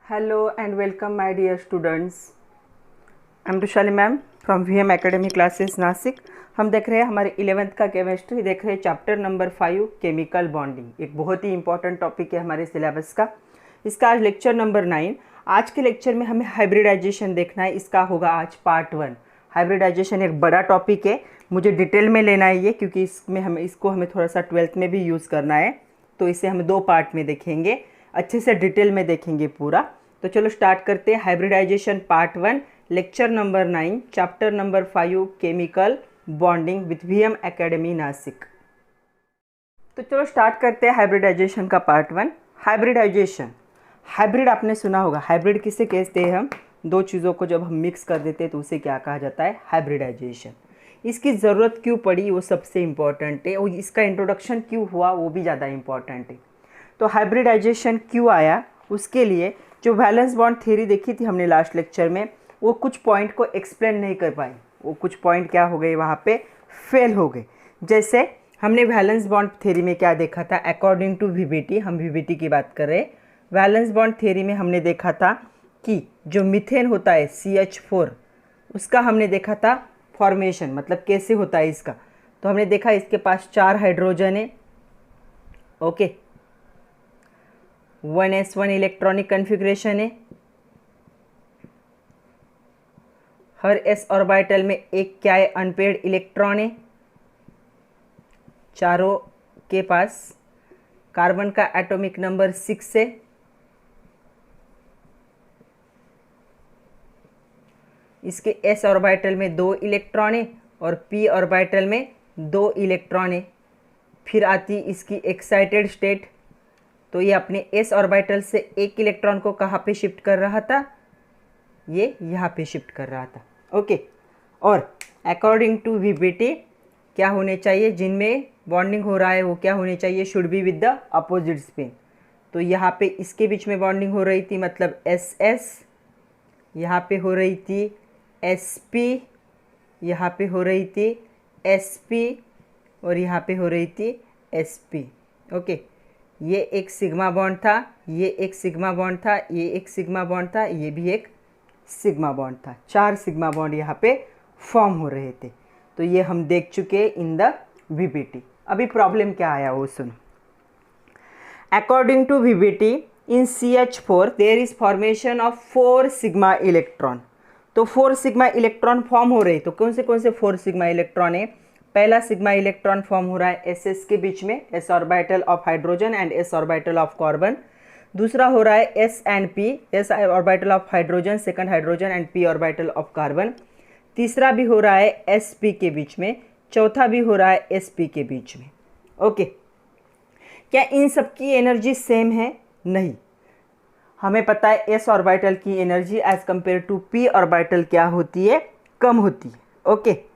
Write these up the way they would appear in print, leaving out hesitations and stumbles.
Hello and welcome my dear students. I am Rushali ma'am from VM academy classes Nashik. हम देख रहे हैं हमारे 11th का केमिस्ट्री, देख रहे हैं चैप्टर नंबर 5 केमिकल बॉन्डिंग। एक बहुत ही इंपॉर्टेंट टॉपिक है हमारे सिलेबस का। इसका आज लेक्चर नंबर 9। आज के लेक्चर में हमें हाइब्रिडाइजेशन देखना है। इसका होगा आज पार्ट 1। हाइब्रिडाइजेशन एक बड़ा टॉपिक है, मुझे डिटेल में लेना है ये, क्योंकि इसमें हमें थोड़ा सा 12th में भी यूज़ करना है। तो इसे हम 2 पार्ट में देखेंगे, अच्छे से डिटेल में देखेंगे पूरा। तो चलो स्टार्ट करते हैं। Hybridisation part 1, lecture number 9, chapter number 5 chemical bonding with VM academy Nashik. तो चलो स्टार्ट करते हैं हाइब्रिडाइजेशन का पार्ट 1। हाइब्रिडाइजेशन, हाइब्रिड आपने सुना होगा। हाइब्रिड किसे कहते हैं? हम दो चीज़ों को जब हम मिक्स कर देते हैं तो उसे क्या कहा जाता है? हाइब्रिडाइजेशन। इसकी ज़रूरत क्यों पड़ी वो सबसे इम्पॉर्टेंट है, और इसका इंट्रोडक्शन क्यों हुआ वो भी ज़्यादा इम्पॉर्टेंट है। तो हाइब्रिडाइजेशन क्यों आया, उसके लिए जो वैलेंस बॉन्ड थ्योरी देखी थी हमने लास्ट लेक्चर में, वो कुछ पॉइंट को एक्सप्लेन नहीं कर पाई। वो कुछ पॉइंट क्या हो गए, वहाँ पे फेल हो गए। जैसे हमने वैलेंस बॉन्ड थ्योरी में क्या देखा था? अकॉर्डिंग टू VBT, हम VBT की बात कर रहे हैं। वैलेंस बॉन्ड थ्योरी में हमने देखा था कि जो मीथेन होता है CH4, उसका हमने देखा था फॉर्मेशन, मतलब कैसे होता है इसका। तो हमने देखा इसके पास 4 हाइड्रोजन है, ओके। 1s1 इलेक्ट्रॉनिक कन्फिग्रेशन है। हर s ऑर्बिटल में एक क्या है? अनपेयर्ड इलेक्ट्रॉन है। चारों के पास कार्बन का एटॉमिक नंबर 6 है। इसके s ऑर्बिटल में 2 इलेक्ट्रॉन है और p ऑर्बिटल में 2 इलेक्ट्रॉन है। फिर आती इसकी एक्साइटेड स्टेट। तो ये अपने s ऑर्बिटल से एक इलेक्ट्रॉन को कहाँ पे शिफ्ट कर रहा था? ये यहाँ पे शिफ्ट कर रहा था, ओके। और अकॉर्डिंग टू VBT क्या होने चाहिए? जिनमें बॉन्डिंग हो रहा है वो क्या होने चाहिए? Should be with the opposite spin. तो यहाँ पे इसके बीच में बॉन्डिंग हो रही थी, मतलब SS, यहाँ पे हो रही थी SP, यहाँ पे हो रही थी SP, और यहाँ पे हो रही थी SP, ओके। ये एक सिग्मा बॉन्ड था, ये एक सिग्मा बॉन्ड था, ये एक सिग्मा बॉन्ड था, ये भी एक सिग्मा बॉन्ड था। 4 सिग्मा बॉन्ड यहाँ पे फॉर्म हो रहे थे। तो ये हम देख चुके इन द VBT। अभी प्रॉब्लम क्या आया वो सुनो। According to VBT in CH4 there is formation of 4 sigma electron. तो 4 सिग्मा इलेक्ट्रॉन फॉर्म हो रहे। तो कौन से 4 सिग्मा इलेक्ट्रॉन है? पहला सिग्मा इलेक्ट्रॉन फॉर्म हो रहा है SS के बीच में, s orbital of hydrogen and s orbital of carbon. दूसरा हो रहा है S and P, s orbital of hydrogen, second hydrogen and p orbital of carbon. तीसरा भी हो रहा है SP के बीच में, चौथा भी हो रहा है SP के बीच में, ओके। क्या इन सब की एनर्जी सेम है? नहीं। हमें पता है s ऑर्बिटल की energy as compare to p orbital क्या होती है? कम होती है, ओके।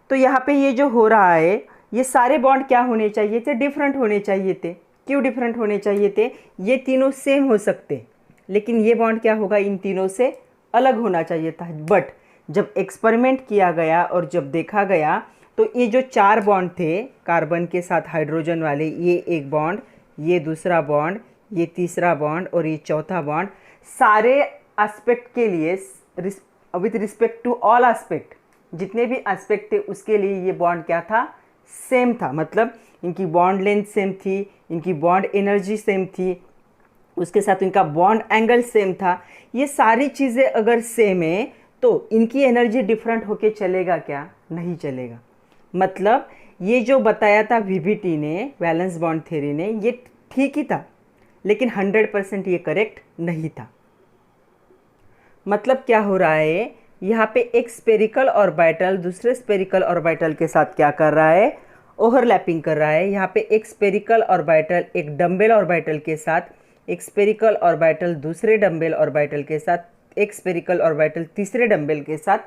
तो यहाँ पे ये जो हो रहा है, ये सारे बॉन्ड क्या होने चाहिए थे? डिफरेंट होने चाहिए थे। क्यों डिफरेंट होने चाहिए थे? ये तीनों सेम हो सकते, लेकिन ये बॉन्ड क्या होगा? इन तीनों से अलग होना चाहिए था। बट जब एक्सपेरिमेंट किया गया और जब देखा गया, तो ये जो 4 बॉन्ड थे कार्बन के साथ हाइड्रोजन वाले, ये एक बॉन्ड, ये दूसरा बॉन्ड, ये तीसरा बॉन्ड और ये चौथा बॉन्ड, सारे एस्पेक्ट के लिए with respect to all aspect, जितने भी एस्पेक्ट थे उसके लिए ये बॉन्ड क्या था? सेम था। मतलब इनकी बॉन्ड लेंथ सेम थी, इनकी बॉन्ड एनर्जी सेम थी, उसके साथ इनका बॉन्ड एंगल सेम था। ये सारी चीज़ें अगर सेम है तो इनकी एनर्जी डिफरेंट होके चलेगा क्या? नहीं चलेगा। मतलब ये जो बताया था VBT ने, वैलेंस बॉन्ड थ्योरी ने, ये ठीक ही था, लेकिन 100% ये करेक्ट नहीं था। मतलब क्या हो रहा है? यहाँ पे एक स्पेरिकल ऑर्बिटल दूसरे स्पेरिकल ऑर्बिटल के साथ क्या कर रहा है? ओवरलैपिंग कर रहा है। यहाँ पे एक स्पेरिकल ऑर्बिटल एक डम्बेल ऑर्बिटल के साथ, एक स्पेरिकल ऑर्बिटल दूसरे डम्बेल ऑर्बिटल के साथ, एक स्पेरिकल ऑर्बिटल तीसरे डम्बेल के साथ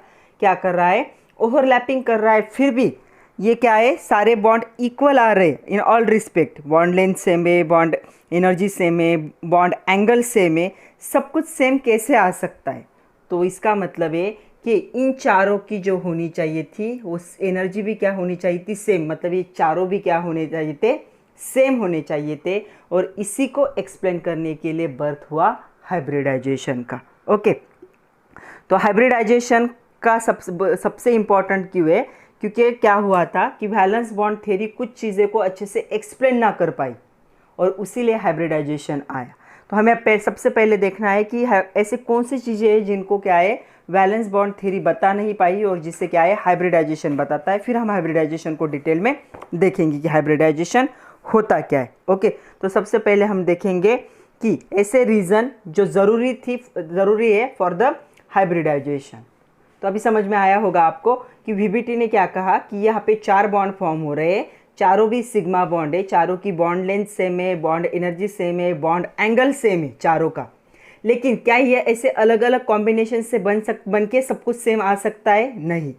क्या कर रहा है? ओवरलैपिंग कर रहा है। फिर भी ये क्या है? सारे बॉन्ड इक्वल आ रहे इन all respect. Bond length same है, बॉन्ड एनर्जी सेम है, बॉन्ड एंगल सेम है, सब कुछ सेम कैसे आ सकता है? तो इसका मतलब है कि इन चारों की जो होनी चाहिए थी वो एनर्जी भी क्या होनी चाहिए थी? सेम। मतलब ये चारों भी क्या होने चाहिए थे? सेम होने चाहिए थे। और इसी को एक्सप्लेन करने के लिए बर्थ हुआ हाइब्रिडाइजेशन का। ओके, तो हाइब्रिडाइजेशन का सबसे इम्पॉर्टेंट क्यों है, क्योंकि क्या हुआ था कि वैलेंस बॉन्ड थ्योरी कुछ चीज़ें को अच्छे से एक्सप्लेन ना कर पाई और उसीलिए हाइब्रिडाइजेशन आया। तो हमें सबसे पहले देखना है कि ऐसे कौन सी चीज़ें हैं जिनको क्या है वैलेंस बॉन्ड थ्योरी बता नहीं पाई और जिससे क्या है हाइब्रिडाइजेशन बताता है। फिर हम हाइब्रिडाइजेशन को डिटेल में देखेंगे कि हाइब्रिडाइजेशन होता क्या है। ओके, तो सबसे पहले हम देखेंगे कि ऐसे रीज़न जो ज़रूरी है फॉर द हाइब्रिडाइजेशन। तो अभी समझ में आया होगा आपको कि वीबीटी ने क्या कहा कि यहाँ पे 4 बॉन्ड फॉर्म हो रहे हैं, चारों भी सिग्मा बॉन्ड है, चारों की बॉन्ड लेंथ सेम है, बॉन्ड एनर्जी सेम है, बॉन्ड एंगल सेम है चारों का। लेकिन क्या ये ऐसे अलग अलग कॉम्बिनेशन से बन के सब कुछ सेम आ सकता है? नहीं,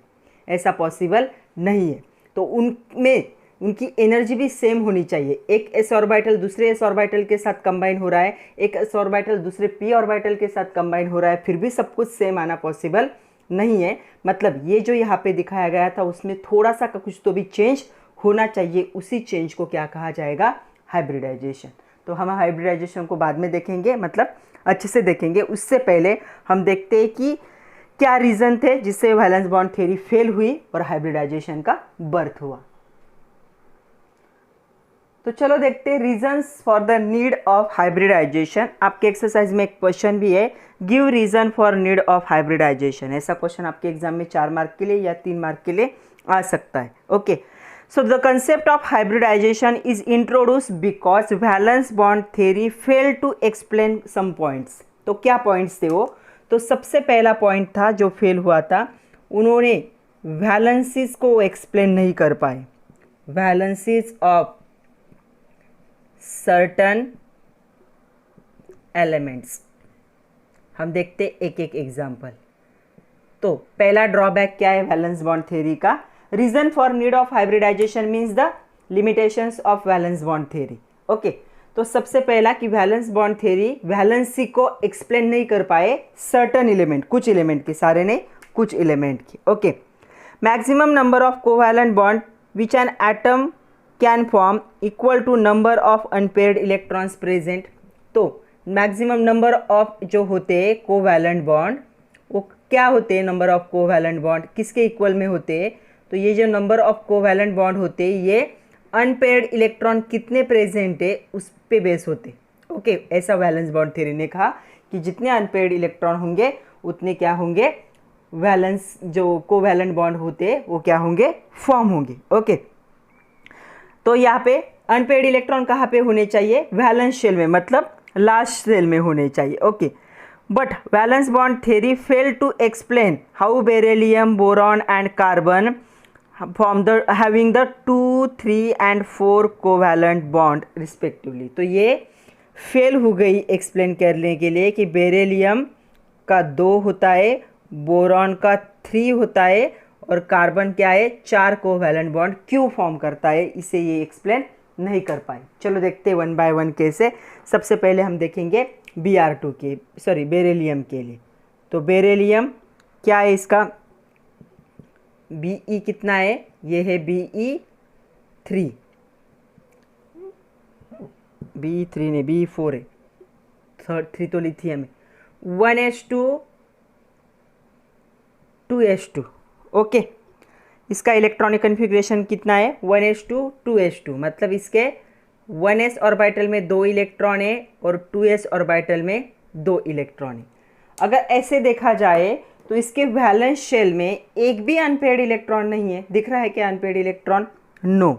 ऐसा पॉसिबल नहीं है। तो उनमें उनकी एनर्जी भी सेम होनी चाहिए। एक एस ऑर्बिटल दूसरे एस ऑर्बिटल के साथ कंबाइन हो रहा है, एक एस ऑर्बिटल दूसरे पी ऑर्बिटल के साथ कंबाइन हो रहा है, फिर भी सब कुछ सेम आना पॉसिबल नहीं है। मतलब ये जो यहाँ पे दिखाया गया था उसमें थोड़ा सा कुछ तो भी चेंज होना चाहिए, उसी चेंज को क्या कहा जाएगा? हाइब्रिडाइजेशन। तो हम हाइब्रिडाइजेशन को बाद में देखेंगे, मतलब अच्छे से देखेंगे। उससे पहले हम देखते हैं कि क्या रीज़न थे जिससे वैलेंस बॉन्ड थ्योरी फेल हुई और हाइब्रिडाइजेशन का बर्थ हुआ। तो चलो देखते हैं reasons for the need of hybridisation. आपके एक्सरसाइज में एक क्वेश्चन भी है, give reason for need of hybridisation. ऐसा क्वेश्चन आपके एग्जाम में 4 मार्क के लिए या 3 मार्क के लिए आ सकता है। Okay, so the concept of hybridisation is introduce because valence bond theory fail to explain some points. तो क्या पॉइंट्स थे वो? तो सबसे पहला पॉइंट था जो फेल हुआ था, उन्होंने वैलेंसीज को एक्सप्लेन नहीं कर पाए। Valencies of certain elements. हम देखते एक एक एग्जाम्पल। तो पहला ड्रॉबैक क्या है वैलेंस बॉन्ड थ्योरी का? Reason for need of hybridisation means the limitations of valence bond theory. Okay, तो सबसे पहला कि वैलेंस बॉन्ड थ्योरी वैलेंसी को एक्सप्लेन नहीं कर पाए सर्टन एलिमेंट, कुछ एलिमेंट के, सारे नहीं, कुछ एलिमेंट की। Okay, maximum number of covalent bond which an atom can form equal to number of unpaired electrons present. तो मैक्सिमम नंबर ऑफ जो होते हैं कोवैलेंट बॉन्ड, वो क्या होते हैं? नंबर ऑफ कोवैलेंट बॉन्ड किसके इक्वल में होते हैं? तो ये जो नंबर ऑफ कोवैलेंट बॉन्ड होते हैं ये अनपेयर्ड इलेक्ट्रॉन कितने प्रेजेंट है उस पे बेस होते। ओके, ऐसा वैलेंस बॉन्ड थ्योरी ने कहा कि जितने अनपेयर्ड इलेक्ट्रॉन होंगे उतने क्या होंगे, वैलेंस जो कोवैलेंट बॉन्ड होते हैं वो क्या होंगे, फॉर्म होंगे। ओके, तो यहाँ पे अनपेयर्ड इलेक्ट्रॉन कहाँ पे होने चाहिए? वैलेंस शेल में, मतलब लास्ट शेल में होने चाहिए। Okay, but valence bond theory fail to explain how beryllium, boron and carbon form the having the 2, 3 and 4 covalent bond respectively. तो ये फेल हो गई एक्सप्लेन करने के लिए कि बेरिलियम का 2 होता है, बोरॉन का 3 होता है और कार्बन क्या है, 4 कोवैलेंट बॉन्ड क्यों फॉर्म करता है, इसे ये एक्सप्लेन नहीं कर पाए। चलो देखते हैं 1 by 1 कैसे। सबसे पहले हम देखेंगे Br2 के, सॉरी बेरिलियम के लिए। तो बेरिलियम क्या है इसका, Be कितना है? ये है Be3, Be3 ने Be4 है, 3 तो लिथियम है। 1s2 2s2। ओके, इसका इलेक्ट्रॉनिक कन्फिग्रेशन कितना है? 1s2 2s2, मतलब इसके 1s ऑर्बिटल में 2 इलेक्ट्रॉन है और 2s ऑर्बिटल में 2 इलेक्ट्रॉन है। अगर ऐसे देखा जाए तो इसके वैलेंस शेल में एक भी अनपेयर्ड इलेक्ट्रॉन नहीं है। दिख रहा है क्या अनपेयर्ड इलेक्ट्रॉन? नो।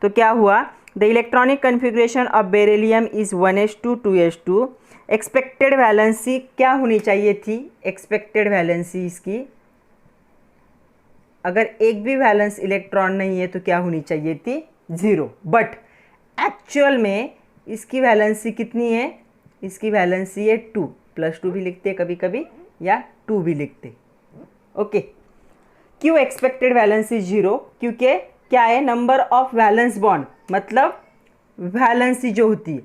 तो क्या हुआ, the electronic configuration of beryllium is 1s2 2s2। Expected valency क्या होनी चाहिए थी? एक्सपेक्टेड वैलेंसी इसकी, अगर एक भी वैलेंस इलेक्ट्रॉन नहीं है तो क्या होनी चाहिए थी? 0। बट एक्चुअल में इसकी वैलेंसी कितनी है? इसकी वैलेंसी है 2, +2 भी लिखते हैं कभी कभी या 2 भी लिखते। ओके, क्यों एक्सपेक्टेड वैलेंसी 0? क्योंकि क्या है, नंबर ऑफ वैलेंस बॉन्ड, मतलब वैलेंसी जो होती है,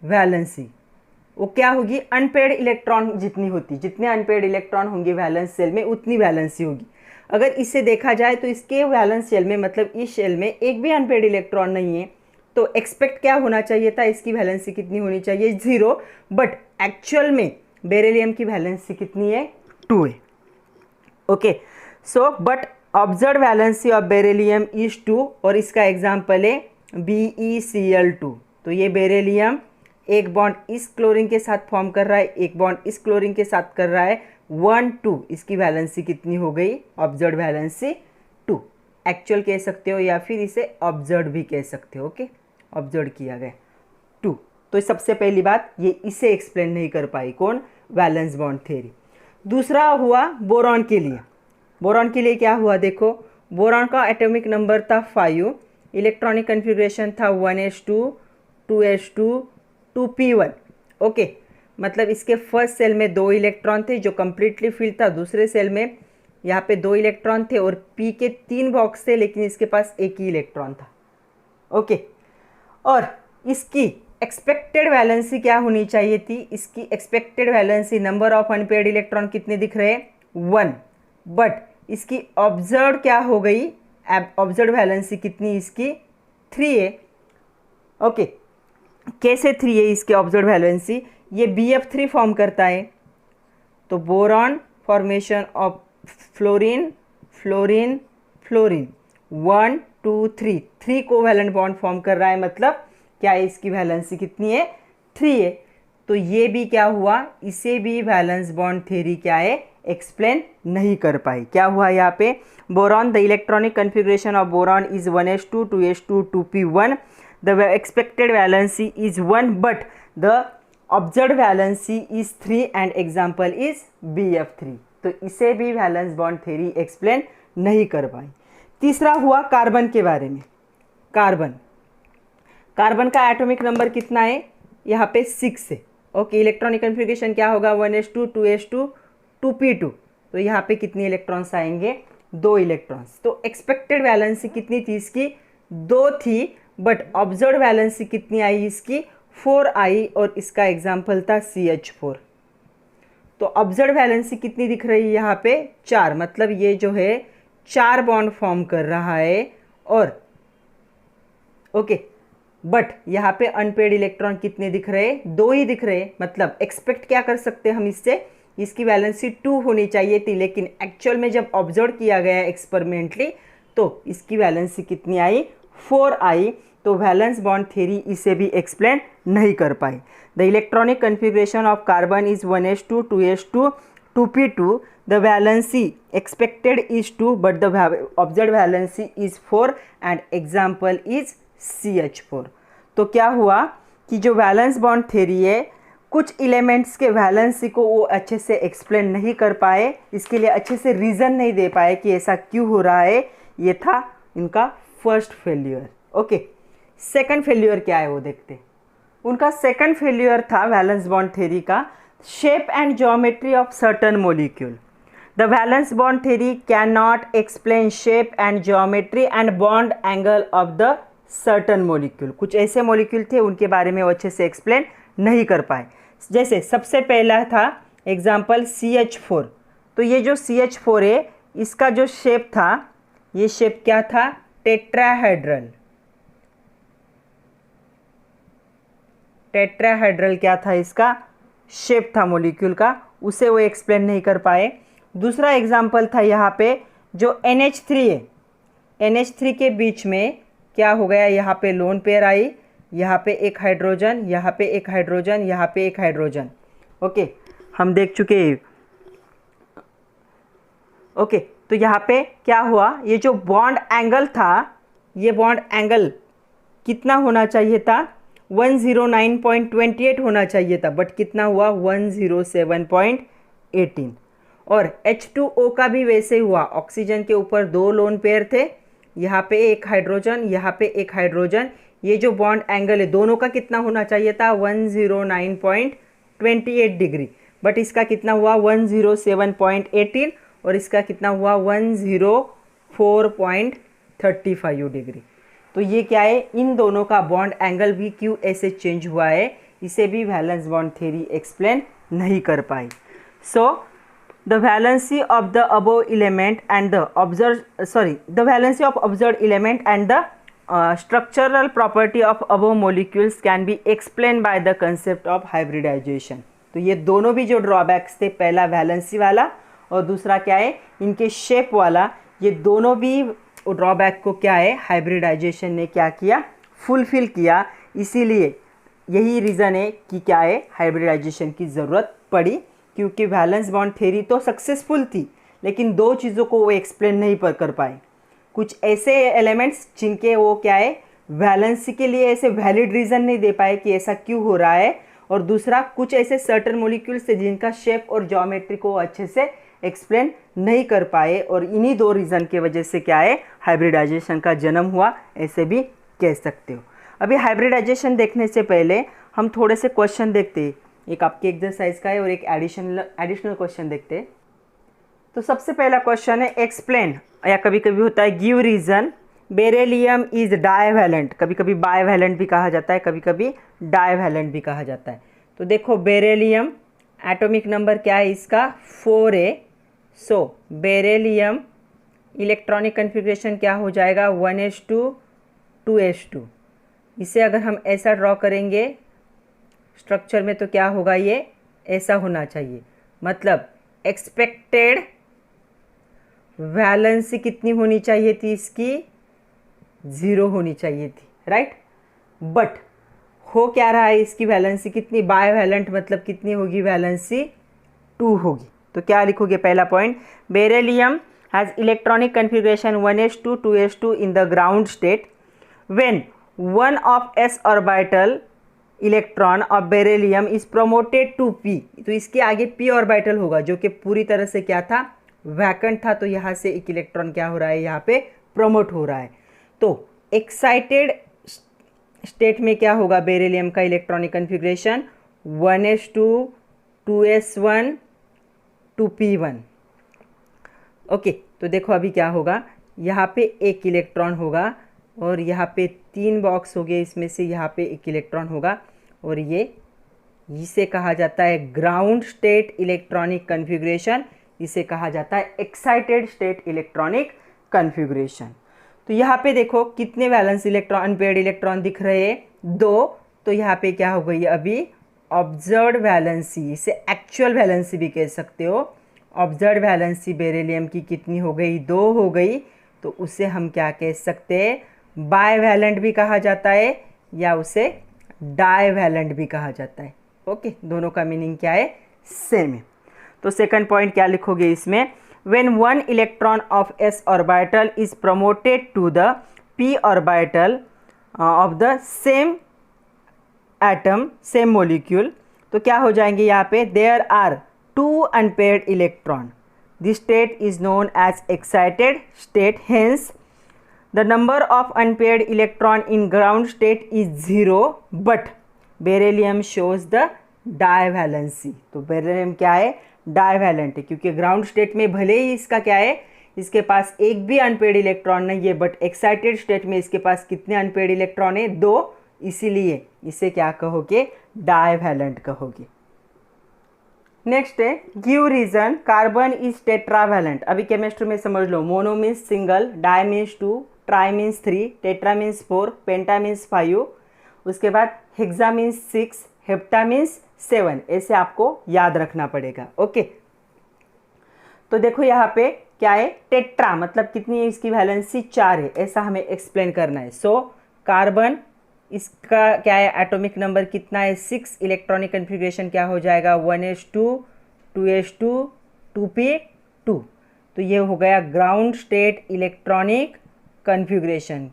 वैलेंसी वो क्या होगी, अनपेयर्ड इलेक्ट्रॉन जितनी होती, जितने अनपेयर्ड इलेक्ट्रॉन होंगे वैलेंस शेल में उतनी वैलेंसी होगी। अगर इससे देखा जाए तो इसके वैलेंस शेल में, मतलब इस शेल में एक भी अनपेयर्ड इलेक्ट्रॉन नहीं है, तो एक्सपेक्ट क्या होना चाहिए था, इसकी वैलेंसी कितनी होनी चाहिए, 0। बट एक्चुअल में बेरिलियम की वैलेंसी कितनी है, 2 है। Okay, so but observe valency of beryllium is 2 और इसका एग्जाम्पल है BeCl2। तो ये बेरिलियम एक बॉन्ड इस क्लोरीन के साथ फॉर्म कर रहा है, एक बॉन्ड इस क्लोरीन के साथ कर रहा है, 1 2, इसकी वैलेंसी कितनी हो गई, ऑब्जर्व वैलेंसी 2। एक्चुअल कह सकते हो या फिर इसे ऑब्जर्व भी कह सकते हो। ओके, ऑब्जर्व किया गया 2। तो सबसे पहली बात ये इसे एक्सप्लेन नहीं कर पाई, कौन, वैलेंस बॉन्ड थ्योरी। दूसरा हुआ बोरॉन के लिए। बोरॉन के लिए क्या हुआ, देखो बोरॉन का एटॉमिक नंबर था 5, इलेक्ट्रॉनिक कन्फिग्रेशन था 1s2 2s2 2p1। ओके, मतलब इसके फर्स्ट सेल में 2 इलेक्ट्रॉन थे जो कंप्लीटली फिल था, दूसरे सेल में यहाँ पे 2 इलेक्ट्रॉन थे और p के 3 बॉक्स थे लेकिन इसके पास एक ही इलेक्ट्रॉन था। ओके, और इसकी एक्सपेक्टेड वैलेंसी क्या होनी चाहिए थी, इसकी expected valency number of unpaired electron कितने दिख रहे हैं, 1, बट इसकी ऑब्जर्व क्या हो गई, ऑब्जर्व वैलेंसी कितनी इसकी, 3 है। ओके, कैसे 3 है इसके ऑब्जर्व वैलेंसी, ये BF3 फॉर्म करता है, तो boron formation of fluorine fluorine fluorine 1 2 3, 3 covalent bond form कर रहा है, मतलब क्या है, इसकी वैलेंसी कितनी है, 3 है। तो ये भी क्या हुआ, इसे भी वैलेंस बॉन्ड थ्योरी क्या है, एक्सप्लेन नहीं कर पाई। क्या हुआ यहाँ पे, boron the electronic configuration of boron is 1s2 2s2 2p1, the expected valency is 1 but the observe valency is 3 and example is BF3। तो इसे भी वैलेंस बॉन्ड थ्योरी एक्सप्लेन नहीं कर पाई। तीसरा हुआ कार्बन के बारे में। कार्बन का एटॉमिक नंबर कितना है, यहाँ पे 6 है। ओके, इलेक्ट्रॉनिक कन्फिग्रेशन क्या होगा, 1s2 2s2 2p2। तो यहाँ पे कितने इलेक्ट्रॉन्स आएंगे, 2 इलेक्ट्रॉन्स। तो एक्सपेक्टेड वैलेंसी कितनी थी इसकी, 2 थी, बट ऑब्जर्व वैलेंसी कितनी आई इसकी, 4 आई, और इसका एग्जाम्पल था CH4। तो ऑब्जर्व वैलेंसी कितनी दिख रही है यहाँ पे, 4, मतलब ये जो है 4 बॉन्ड फॉर्म कर रहा है। और ओके, बट यहाँ पे अनपेड इलेक्ट्रॉन कितने दिख रहे हैं, 2 ही दिख रहे हैं। मतलब एक्सपेक्ट क्या कर सकते हैं हम इससे, इसकी वैलेंसी 2 होनी चाहिए थी, लेकिन एक्चुअल में जब ऑब्जर्व किया गया एक्सपेरिमेंटली तो इसकी वैलेंसी कितनी आई, 4 आई। तो वैलेंस बॉन्ड थ्योरी इसे भी एक्सप्लेन नहीं कर पाई। The electronic configuration of carbon is 1s2 2s2 2p2, the valency expected is 2 but the observe valency is 4 and example is CH4। तो क्या हुआ कि जो वैलेंस बॉन्ड थ्योरी है, कुछ एलिमेंट्स के वैलेंसी को वो अच्छे से एक्सप्लेन नहीं कर पाए, इसके लिए अच्छे से रीज़न नहीं दे पाए कि ऐसा क्यों हो रहा है। ये था इनका first failure. Okay, second failure क्या है वो देखते हैं। उनका सेकंड फेल्यूर था वैलेंस बॉन्ड थ्योरी का, shape and geometry of certain molecule. The valence bond theory can not explain shape and geometry and bond angle of the certain molecule. कुछ ऐसे मोलिक्यूल थे उनके बारे में वो अच्छे से एक्सप्लेन नहीं कर पाए। जैसे सबसे पहला था एग्जाम्पल CH4। तो ये जो CH4 है, इसका जो शेप था, ये शेप क्या था, टेट्राहेड्रल। टेट्राहेड्रल क्या था, इसका शेप था मोलिक्यूल का, उसे वो एक्सप्लेन नहीं कर पाए। दूसरा एग्जाम्पल था यहाँ पे जो NH3 है, NH3 के बीच में क्या हो गया, यहाँ पे लोन पेयर आई, यहाँ पे एक हाइड्रोजन, यहाँ पे एक हाइड्रोजन, यहाँ पे एक हाइड्रोजन। ओके, हम देख चुके हैं। ओके, तो यहाँ पे क्या हुआ, ये जो बॉन्ड एंगल था, ये बॉन्ड एंगल कितना होना चाहिए था, 109.28 होना चाहिए था, बट कितना हुआ, 107.18। और H2O का भी वैसे हुआ, ऑक्सीजन के ऊपर 2 लोन पेयर थे, यहाँ पे एक हाइड्रोजन, यहाँ पे एक हाइड्रोजन। ये जो बॉन्ड एंगल है दोनों का कितना होना चाहिए था, 109.28 डिग्री, बट इसका कितना हुआ, 107.18, और इसका कितना हुआ, 104.35 डिग्री। तो ये क्या है, इन दोनों का बॉन्ड एंगल भी क्यों ऐसे चेंज हुआ है, इसे भी वैलेंस बॉन्ड थ्योरी एक्सप्लेन नहीं कर पाई। सो the valency of the above element and the the valency of observed element and the structural property of above molecules can be explained by the concept of hybridization. तो ये दोनों भी जो drawbacks थे, पहला valency वाला और दूसरा क्या है इनके शेप वाला, ये दोनों भी ड्रॉबैक को क्या है हाइब्रिडाइजेशन ने क्या किया, फुलफिल किया। इसीलिए यही रीज़न है कि क्या है हाइब्रिडाइजेशन की ज़रूरत पड़ी, क्योंकि वैलेंस बॉन्ड थ्योरी तो सक्सेसफुल थी लेकिन दो चीज़ों को वो एक्सप्लेन नहीं कर पाए। कुछ ऐसे एलिमेंट्स जिनके वो क्या है वैलेंसी के लिए ऐसे वैलिड रीज़न नहीं दे पाए कि ऐसा क्यों हो रहा है, और दूसरा कुछ ऐसे सर्टेन मॉलिक्यूल्स थे जिनका शेप और ज्योमेट्री को अच्छे से एक्सप्लेन नहीं कर पाए, और इन्हीं दो रीज़न की वजह से क्या है हाइब्रिडाइजेशन का जन्म हुआ, ऐसे भी कह सकते हो। अभी हाइब्रिडाइजेशन देखने से पहले हम थोड़े से क्वेश्चन देखते हैं, एक आपके एक्सरसाइज का है और एक एडिशनल क्वेश्चन देखते हैं। तो सबसे पहला क्वेश्चन है एक्सप्लेन, या कभी कभी होता है give reason beryllium is divalent, कभी कभी बाइवैलेंट भी कहा जाता है, कभी कभी डाइवैलेंट भी कहा जाता है। तो देखो बेरिलियम एटॉमिक नंबर क्या है इसका 4a, सो बेरिलियम इलेक्ट्रॉनिक कन्फिग्रेशन क्या हो जाएगा 1s2 2s2। इसे अगर हम ऐसा ड्रॉ करेंगे स्ट्रक्चर में तो क्या होगा, ये ऐसा होना चाहिए, मतलब एक्सपेक्टेड वैलेंसी कितनी होनी चाहिए थी इसकी 0 होनी चाहिए थी, राइट। बट हो क्या रहा है इसकी वैलेंसी कितनी, बाइवैलेंट मतलब कितनी होगी वैलेंसी 2 होगी। तो क्या लिखोगे पहला point, beryllium has electronic configuration 1s2 2s2 in the ground state when one of s orbital electron of beryllium is promoted to p। तो इसके आगे p ऑर्बिटल होगा जो कि पूरी तरह से क्या था वैकेंट था, तो यहाँ से एक इलेक्ट्रॉन क्या हो रहा है यहाँ पे प्रोमोट हो रहा है। तो एक्साइटेड स्टेट में क्या होगा बेरिलियम का electronic configuration 1s2 2s1 2p1। Okay, तो देखो अभी क्या होगा, यहाँ पे एक इलेक्ट्रॉन होगा और यहाँ पे 3 बॉक्स हो गए, इसमें से यहाँ पे एक इलेक्ट्रॉन होगा, और ये इसे कहा जाता है ग्राउंड स्टेट इलेक्ट्रॉनिक कन्फिग्रेशन, इसे कहा जाता है एक्साइटेड स्टेट इलेक्ट्रॉनिक कन्फिग्रेशन। तो यहाँ पे देखो कितने वैलेंस इलेक्ट्रॉन अनपेयर्ड इलेक्ट्रॉन दिख रहे हैं 2, तो यहाँ पे क्या हो गई अभी ऑब्जर्व्ड वैलेंसी, इसे एक्चुअल वैलेंसी भी कह सकते हो। ऑब्जर्व्ड वैलेंसी बेरिलियम की कितनी हो गई 2 हो गई, तो उसे हम क्या कह सकते हैं बाइवैलेंट भी कहा जाता है या उसे डाइवैलेंट भी कहा जाता है। ओके, दोनों का मीनिंग क्या है सेम है। तो सेकंड पॉइंट क्या लिखोगे इसमें, when one electron of s orbital is promoted to the p orbital of the same atom same molecule, तो क्या हो जाएंगे यहाँ पे there are 2 unpaired electron, this state is known as excited state, hence the number of unpaired electron in ground state is 0 but beryllium shows the divalency। तो beryllium क्या है divalent है, क्योंकि ग्राउंड स्टेट में भले ही इसका क्या है इसके पास एक भी अनपेयर्ड इलेक्ट्रॉन नहीं है, बट एक्साइटेड स्टेट में इसके पास कितने अनपेयर्ड इलेक्ट्रॉन है 2, इसीलिए इसे क्या कहोगे डाइवैलेंट कहोगे। नेक्स्ट है give reason carbon is tetravalent. अभी केमिस्ट्री में समझ लो, mono means single, di means 2, tri means 3, tetra means 4, penta means 5, उसके बाद हेक्सा मीन्स 6, हेप्टा मीन्स 7, ऐसे आपको याद रखना पड़ेगा। ओके, तो देखो यहाँ पे क्या है टेट्रा मतलब कितनी है इसकी वैलेंसी 4 है, ऐसा हमें एक्सप्लेन करना है। सो कार्बन इसका क्या है एटॉमिक नंबर कितना है 6, इलेक्ट्रॉनिक कन्फिग्रेशन क्या हो जाएगा 1s2 2s2 2p2। तो ये हो गया ग्राउंड स्टेट इलेक्ट्रॉनिक कन्फिग्रेशन।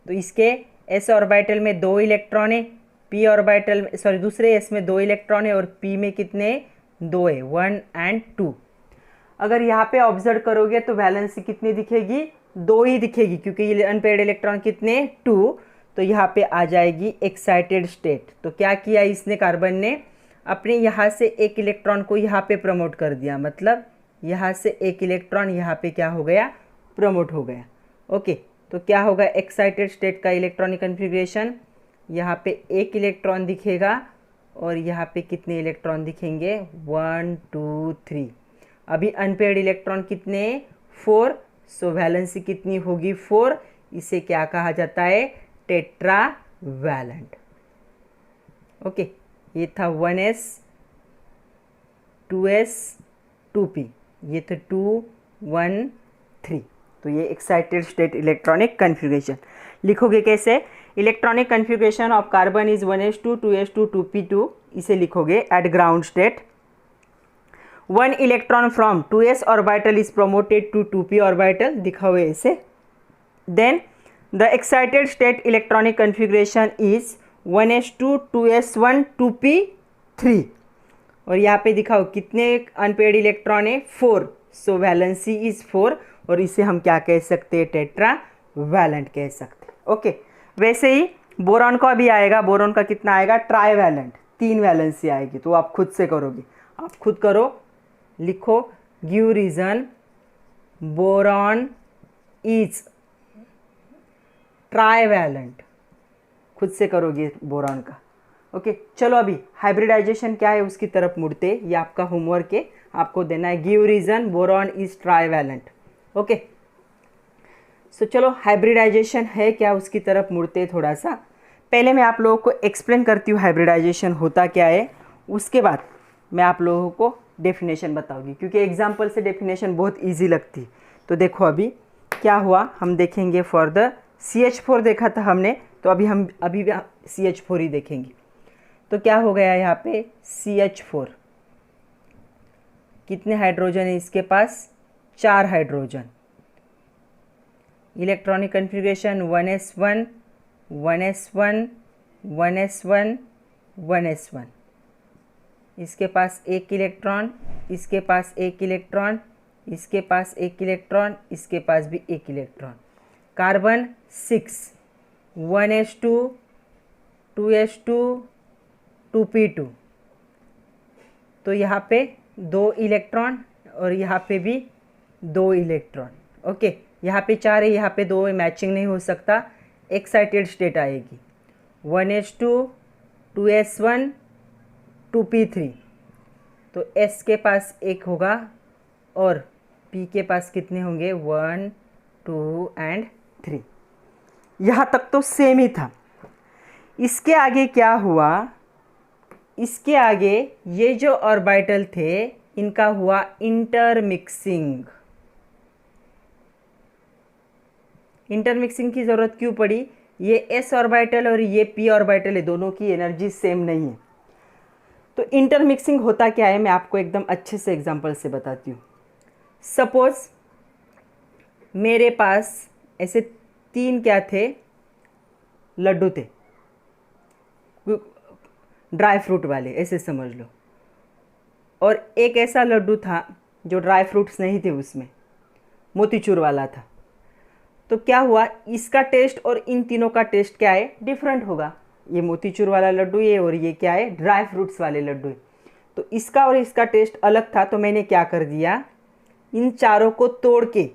तो इसके s ऑर्बिटल में 2 इलेक्ट्रॉन है, p ऑर्बिटल में सॉरी दूसरे s में 2 इलेक्ट्रॉन है और p में कितने 2 है 1 and 2। अगर यहाँ पे ऑब्जर्व करोगे तो वैलेंसी कितनी दिखेगी 2 ही दिखेगी, क्योंकि ये अनपेयर्ड इलेक्ट्रॉन कितने 2, तो यहाँ पे आ जाएगी एक्साइटेड स्टेट। तो क्या किया इसने कार्बन ने अपने यहाँ से एक इलेक्ट्रॉन को यहाँ पे प्रमोट कर दिया, मतलब यहाँ से एक इलेक्ट्रॉन यहाँ पे क्या हो गया प्रमोट हो गया। ओके, तो क्या होगा एक्साइटेड स्टेट का इलेक्ट्रॉनिक कन्फिग्रेशन, यहाँ पे एक इलेक्ट्रॉन दिखेगा और यहाँ पे कितने इलेक्ट्रॉन दिखेंगे 1 2 3। अभी अनपेयर्ड इलेक्ट्रॉन कितने 4, सो वैलेंसी कितनी होगी 4, इसे क्या कहा जाता है टेट्रावैलेंट। ओके, ये था 1s 2s 2p, ये थे 2 1 3। तो ये एक्साइटेड स्टेट इलेक्ट्रॉनिक कन्फिग्रेशन। लिखोगे कैसे? Electronic configuration of carbon is 1s2 2s2 2p2, इसे लिखोगे at ground state. 1 electron from 2s orbital is promoted to 2p orbital, दिखाओ ऐसे। Then the excited state electronic configuration is 1s2 2s1 2p3, और यहाँ पे दिखाओ कितने अनपेड इलेक्ट्रॉन है? 4। सो वैलेंसी इज 4, और इसे हम क्या कह सकते हैं? टेट्रा वैलेंट कह सकते हैं। ओके, वैसे ही बोरॉन का भी आएगा। बोरॉन का कितना आएगा? ट्राई वैलेंट, 3 वैलेंसी आएगी। तो आप खुद से करोगे, आप खुद करो, लिखो give reason boron is trivalent, खुद से करोगे बोरॉन का। ओके, चलो अभी हाइब्रिडाइजेशन क्या है उसकी तरफ मुड़ते। ये आपका होमवर्क है, आपको देना है give reason boron is trivalent. Okay, so चलो हाइब्रिडाइजेशन है क्या उसकी तरफ मुड़ते थोड़ा सा। पहले मैं आप लोगों को एक्सप्लेन करती हूँ हाइब्रिडाइजेशन होता क्या है, उसके बाद मैं आप लोगों को डेफिनेशन बताऊंगी, क्योंकि एग्जाम्पल से डेफिनेशन बहुत ईजी लगती। तो देखो अभी क्या हुआ, हम देखेंगे फॉर द CH4 देखा था हमने, तो अभी भी CH4 ही देखेंगे। तो क्या हो गया यहाँ पे? CH4 कितने हाइड्रोजन है इसके पास? 4 hydrogen. Electronic configuration 1s1 1s1 1s1 1s1। इसके पास 1 इलेक्ट्रॉन, इसके पास 1 इलेक्ट्रॉन, इसके पास 1 इलेक्ट्रॉन, इसके पास भी 1 electron. Carbon 6 1s2 2s2 2p2, तो यहाँ पे 2 इलेक्ट्रॉन और यहाँ पे भी 2 इलेक्ट्रॉन। ओके, यहाँ पे 4 है, यहाँ पे 2 है, मैचिंग नहीं हो सकता, एक्साइटेड स्टेट आएगी 1s2 2s1 2p3। तो S के पास 1 होगा और P के पास कितने होंगे? 1 2 एंड 3। यहाँ तक तो सेम ही था। इसके आगे क्या हुआ? इसके आगे ये जो ऑर्बिटल थे इनका हुआ इंटरमिक्सिंग। इंटरमिक्सिंग की ज़रूरत क्यों पड़ी? ये S ऑर्बिटल और ये P ऑर्बिटल है, दोनों की एनर्जी सेम नहीं है। तो इंटरमिक्सिंग होता क्या है मैं आपको एकदम अच्छे से एग्जांपल से बताती हूँ। सपोज मेरे पास ऐसे 3 क्या थे? लड्डू थे, ड्राई फ्रूट वाले, ऐसे समझ लो। और एक ऐसा लड्डू था जो ड्राई फ्रूट्स नहीं थे, उसमें मोतीचूर वाला था। तो क्या हुआ? इसका टेस्ट और इन तीनों का टेस्ट क्या है? डिफरेंट होगा। ये मोतीचूर वाला लड्डू है और ये क्या है? ड्राई फ्रूट्स वाले लड्डू है। तो इसका और इसका टेस्ट अलग था, तो मैंने क्या कर दिया? इन चारों को तोड़ के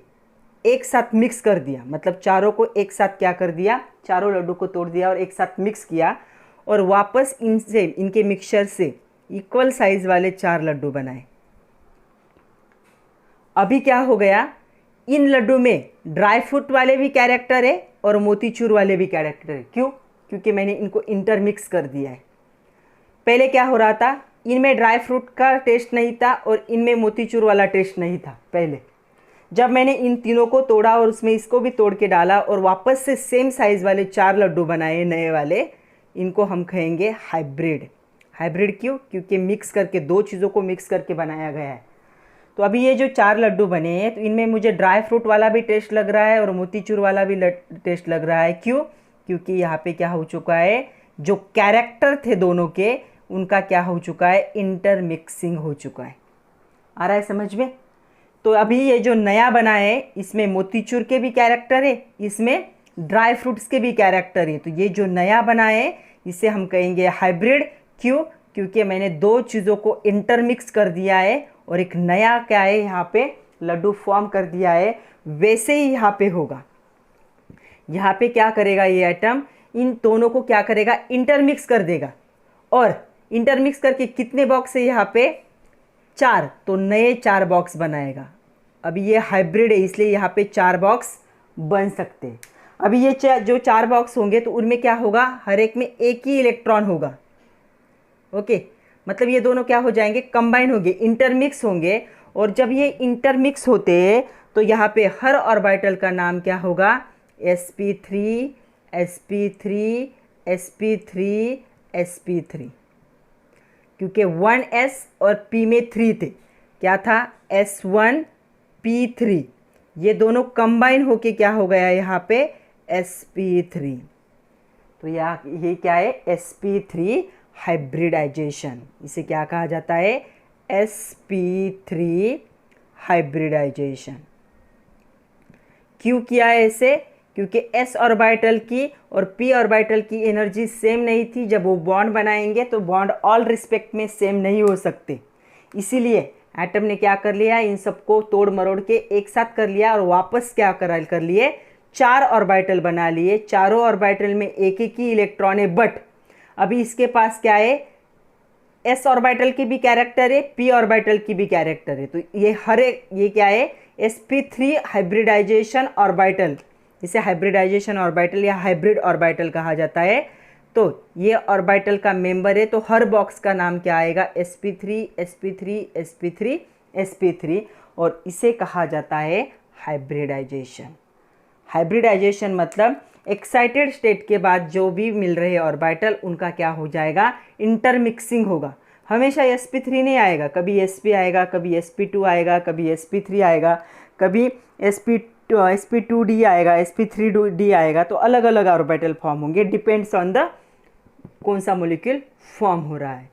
एक साथ मिक्स कर दिया। मतलब चारों को एक साथ क्या कर दिया? चारों लड्डू को तोड़ दिया और एक साथ मिक्स किया, और वापस इनसे, इनके मिक्सचर से इक्वल साइज वाले 4 लड्डू बनाए। अभी क्या हो गया? इन लड्डू में ड्राई फ्रूट वाले भी कैरेक्टर है और मोतीचूर वाले भी कैरेक्टर है। क्यों? क्योंकि मैंने इनको इंटरमिक्स कर दिया है। पहले क्या हो रहा था? इनमें ड्राई फ्रूट का टेस्ट नहीं था और इनमें मोतीचूर वाला टेस्ट नहीं था पहले। जब मैंने इन तीनों को तोड़ा और उसमें इसको भी तोड़ के डाला और वापस से सेम साइज़ वाले 4 लड्डू बनाए नए वाले, इनको हम कहेंगे हाइब्रिड। हाइब्रिड क्यों? क्योंकि मिक्स करके, 2 चीज़ों को मिक्स करके बनाया गया है। तो अभी ये जो 4 लड्डू बने हैं, तो इनमें मुझे ड्राई फ्रूट वाला भी टेस्ट लग रहा है और मोतीचूर वाला भी टेस्ट लग रहा है। क्यों? क्योंकि यहाँ पे क्या हो चुका है? जो कैरेक्टर थे दोनों के, उनका क्या हो चुका है? इंटरमिक्सिंग हो चुका है। आ रहा है समझ में? तो अभी ये जो नया बना है, इसमें मोतीचूर के भी कैरेक्टर है, इसमें ड्राई फ्रूट्स के भी कैरेक्टर है। तो ये जो नया बना है इसे हम कहेंगे हाइब्रिड। क्यों? क्योंकि मैंने 2 चीज़ों को इंटरमिक्स कर दिया है और एक नया क्या है यहाँ पे लड्डू फॉर्म कर दिया है। वैसे ही यहाँ पे होगा। यहाँ पे क्या करेगा ये एटम? इन दोनों को क्या करेगा? इंटरमिक्स कर देगा। और इंटरमिक्स करके कितने बॉक्स है यहाँ पे? 4। तो नए 4 बॉक्स बनाएगा। अभी ये हाइब्रिड है, इसलिए यहाँ पे 4 बॉक्स बन सकते हैं। अभी ये जो 4 बॉक्स होंगे तो उनमें क्या होगा? हर एक में 1 ही इलेक्ट्रॉन होगा। ओके, मतलब ये दोनों क्या हो जाएंगे, कंबाइन होंगे, इंटरमिक्स होंगे। और जब ये इंटरमिक्स होते हैं तो यहाँ पे हर ऑर्बिटल का नाम क्या होगा, sp3 sp3 sp3 sp3, क्योंकि 1s और p में 3 थे, क्या था s1 p3, ये दोनों कंबाइन होके क्या हो गया यहाँ पे sp3। तो ये क्या है, sp3 हाइब्रिडाइजेशन, इसे क्या कहा जाता है, sp3 हाइब्रिडाइजेशन। क्यों किया है इसे, क्योंकि s ऑर्बिटल की और p ऑर्बिटल की एनर्जी सेम नहीं थी। जब वो बॉन्ड बनाएंगे तो बॉन्ड ऑल रिस्पेक्ट में सेम नहीं हो सकते, इसीलिए एटम ने क्या कर लिया, इन सबको तोड़ मरोड़ के एक साथ कर लिया और वापस क्या कर लिए, 4 ऑर्बिटल बना लिए। चारों ऑर्बिटल में एक एक ही इलेक्ट्रॉन है, बट अभी इसके पास क्या है, s ऑर्बिटल की भी कैरेक्टर है, p ऑर्बिटल की भी कैरेक्टर है। तो ये हर एक, ये क्या है, sp3 हाइब्रिडाइजेशन ऑर्बिटल, इसे हाइब्रिडाइजेशन ऑर्बिटल या हाइब्रिड ऑर्बिटल कहा जाता है। तो ये ऑर्बिटल का मेंबर है, तो हर बॉक्स का नाम क्या आएगा, sp3 sp3 sp3 sp3, और इसे कहा जाता है हाइब्रिडाइजेशन। हाइब्रिडाइजेशन मतलब एक्साइटेड स्टेट के बाद जो भी मिल रहे ऑर्बिटल उनका क्या हो जाएगा, इंटरमिक्सिंग होगा। हमेशा sp3 नहीं आएगा, कभी sp आएगा, कभी sp2 आएगा, कभी sp3 आएगा, कभी sp2d आएगा, sp3d आएगा। तो अलग अलग ऑर्बिटल फॉर्म होंगे, डिपेंड्स ऑन द कौन सा मॉलिक्यूल फॉर्म हो रहा है।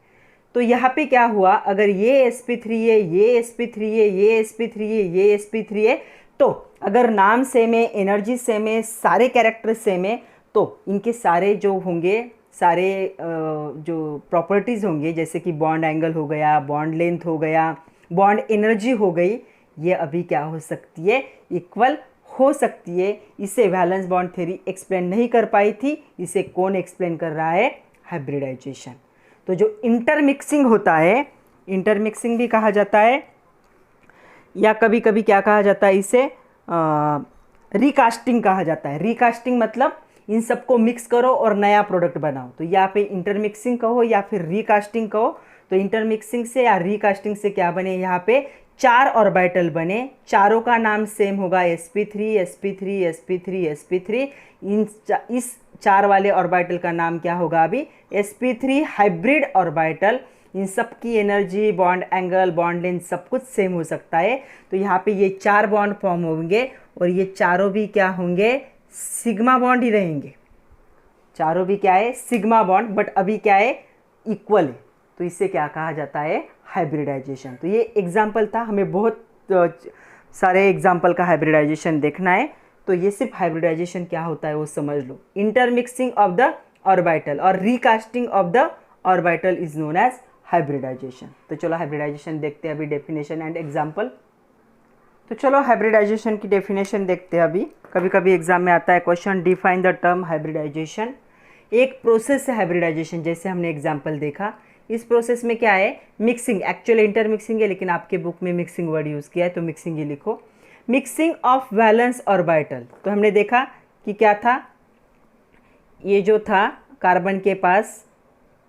तो यहाँ पे क्या हुआ, अगर ये sp3 है, ये sp3 है, ये sp3 है, ये sp3 है, तो अगर नाम सेम है, एनर्जी सेम है, सारे कैरेक्टर सेम है, तो इनके सारे जो होंगे, सारे जो प्रॉपर्टीज़ होंगे, जैसे कि बॉन्ड एंगल हो गया, बॉन्ड लेंथ हो गया, बॉन्ड एनर्जी हो गई, ये अभी क्या हो सकती है, इक्वल हो सकती है। इसे वैलेंस बॉन्ड थ्योरी एक्सप्लेन नहीं कर पाई थी, इसे कौन एक्सप्लेन कर रहा है, हाइब्रिडाइजेशन। तो जो इंटरमिक्सिंग होता है, इंटरमिक्सिंग भी कहा जाता है, या कभी कभी क्या कहा जाता है, इसे रिकास्टिंग कहा जाता है। रिकास्टिंग मतलब इन सबको मिक्स करो और नया प्रोडक्ट बनाओ। तो यहाँ पे इंटरमिक्सिंग कहो या फिर रिकास्टिंग कहो। तो इंटरमिक्सिंग से या रिकास्टिंग से क्या बने, यहाँ पे 4 ऑर्बिटल बने, चारों का नाम सेम होगा, sp3 sp3 sp3 sp3। इस 4 वाले ऑर्बिटल का नाम क्या होगा अभी, sp3 हाइब्रिड ऑर्बिटल। इन सब की energy, bond angle, bond length सब कुछ सेम हो सकता है। तो यहाँ पे ये 4 बॉन्ड फॉर्म होंगे और ये चारों भी क्या होंगे, सिग्मा बॉन्ड ही रहेंगे। चारों भी क्या है, सिग्मा बॉन्ड, बट अभी क्या है, इक्वल है। तो इससे क्या कहा जाता है, हाइब्रिडाइजेशन। तो ये एग्जाम्पल था, हमें बहुत सारे एग्जाम्पल का हाइब्रिडाइजेशन देखना है। तो ये सिर्फ हाइब्रिडाइजेशन क्या होता है वो समझ लो। इंटरमिक्सिंग ऑफ द ऑर्बिटल और recasting of the orbital is known as hybridisation. तो चलो हाइब्रिडाइजेशन देखते हैं अभी, डेफिनेशन एंड एग्जाम्पल। तो चलो हाइब्रिडाइजेशन की डेफिनेशन देखते हैं अभी। कभी कभी एग्जाम में आता है question, define the term hybridisation. एक प्रोसेस है हाइब्रिडाइजेशन, जैसे हमने एग्जाम्पल देखा। इस प्रोसेस में क्या है, मिक्सिंग, एक्चुअल इंटरमिक्सिंग है लेकिन आपके बुक में मिक्सिंग वर्ड यूज़ किया है तो मिक्सिंग ही लिखो। मिक्सिंग ऑफ वैलेंस ऑर्बिटल, तो हमने देखा कि क्या था, ये जो था कार्बन के पास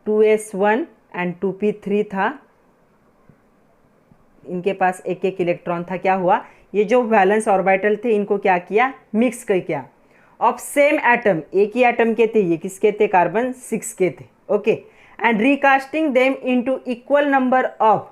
2s1 एंड 2p3 था, इनके पास एक एक इलेक्ट्रॉन था। क्या हुआ, ये जो वैलेंस ऑर्बिटल थे इनको क्या किया, मिक्स कर किया। ऑफ सेम एटम, एक ही एटम के थे, ये किसके थे, कार्बन 6 के थे, okay. And recasting them into equal number of,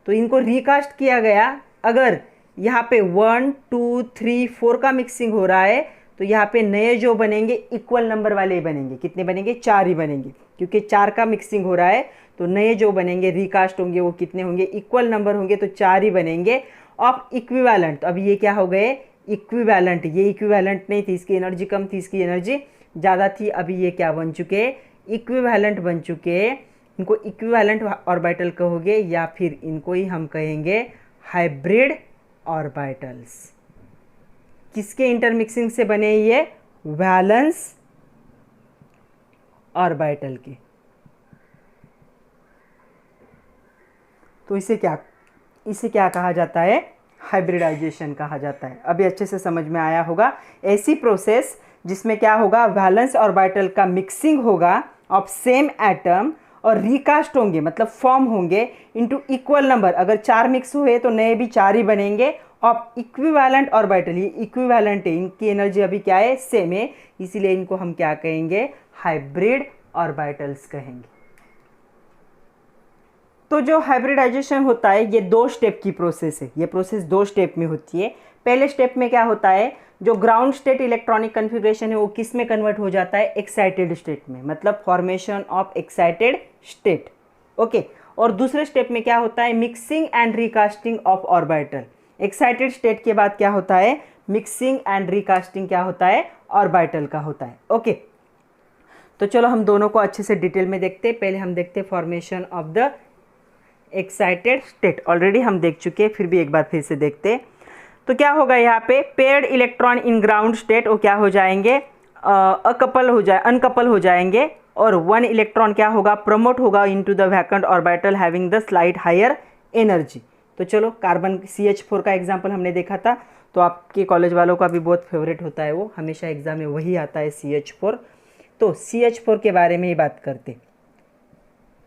तो इनको रिकास्ट किया गया। अगर यहाँ पे 1 2 3 4 का मिक्सिंग हो रहा है तो यहाँ पे नए जो बनेंगे इक्वल नंबर वाले ही बनेंगे। कितने बनेंगे, 4 ही बनेंगे, क्योंकि 4 का मिक्सिंग हो रहा है। तो नए जो बनेंगे रिकास्ट होंगे वो कितने होंगे, इक्वल नंबर होंगे, तो 4 ही बनेंगे। ऑफ इक्विवेलेंट, तो अभी ये क्या हो गए, इक्विवेलेंट। ये इक्विवेलेंट नहीं थी, इसकी एनर्जी कम थी, इसकी एनर्जी ज़्यादा थी। अभी ये क्या बन चुके, इक्विवेलेंट बन चुके। इनको इक्विवेलेंट ऑर्बिटल कहोगे या फिर इनको ही हम कहेंगे हाइब्रिड ऑर्बिटल्स। किसके इंटरमिक्सिंग से बने, ये वैलेंस ऑर्बिटल के। तो इसे क्या कहा जाता है, हाइब्रिडाइजेशन कहा जाता है। अभी अच्छे से समझ में आया होगा। ऐसी प्रोसेस जिसमें क्या होगा, वैलेंस ऑर्बिटल का मिक्सिंग होगा ऑफ सेम एटम और रिकास्ट होंगे मतलब फॉर्म होंगे इनटू इक्वल नंबर, अगर 4 मिक्स हुए तो नए भी 4 ही बनेंगे ऑफ इक्विवेलेंट ऑर्बिटल। ये इक्विवेलेंट है, इनकी एनर्जी अभी क्या है, सेम है, इसीलिए इनको हम क्या कहेंगे, हाइब्रिड ऑर्बिटल्स कहेंगे। तो जो हाइब्रिडाइजेशन होता है ये 2 स्टेप की प्रोसेस है, ये प्रोसेस 2 स्टेप में होती है। पहले स्टेप में क्या होता है, जो ग्राउंड स्टेट इलेक्ट्रॉनिक कन्फिग्रेशन है वो किस में कन्वर्ट हो जाता है, एक्साइटेड स्टेट में, मतलब formation of excited state. Okay, और दूसरे स्टेप में क्या होता है, mixing and recasting of orbital. Excited state के बाद क्या होता है, मिक्सिंग एंड रिकास्टिंग क्या होता है, ऑर्बिटल का होता है। ओके, तो चलो हम दोनों को अच्छे से डिटेल में देखते हैं। पहले हम देखते हैं formation of the excited state, already हम देख चुके हैं, फिर भी एक बार फिर से देखते हैं। तो क्या होगा यहाँ पे, paired electron in ground state वो क्या हो जाएंगे, अनकपल हो जाएंगे, और 1 इलेक्ट्रॉन क्या होगा, प्रमोट होगा into the vacant orbital having the slight higher energy. तो चलो कार्बन CH4 का एग्जाम्पल हमने देखा था, तो आपके कॉलेज वालों का भी बहुत फेवरेट होता है, वो हमेशा एग्जाम में वही आता है CH4। तो CH4 के बारे में ही बात करते।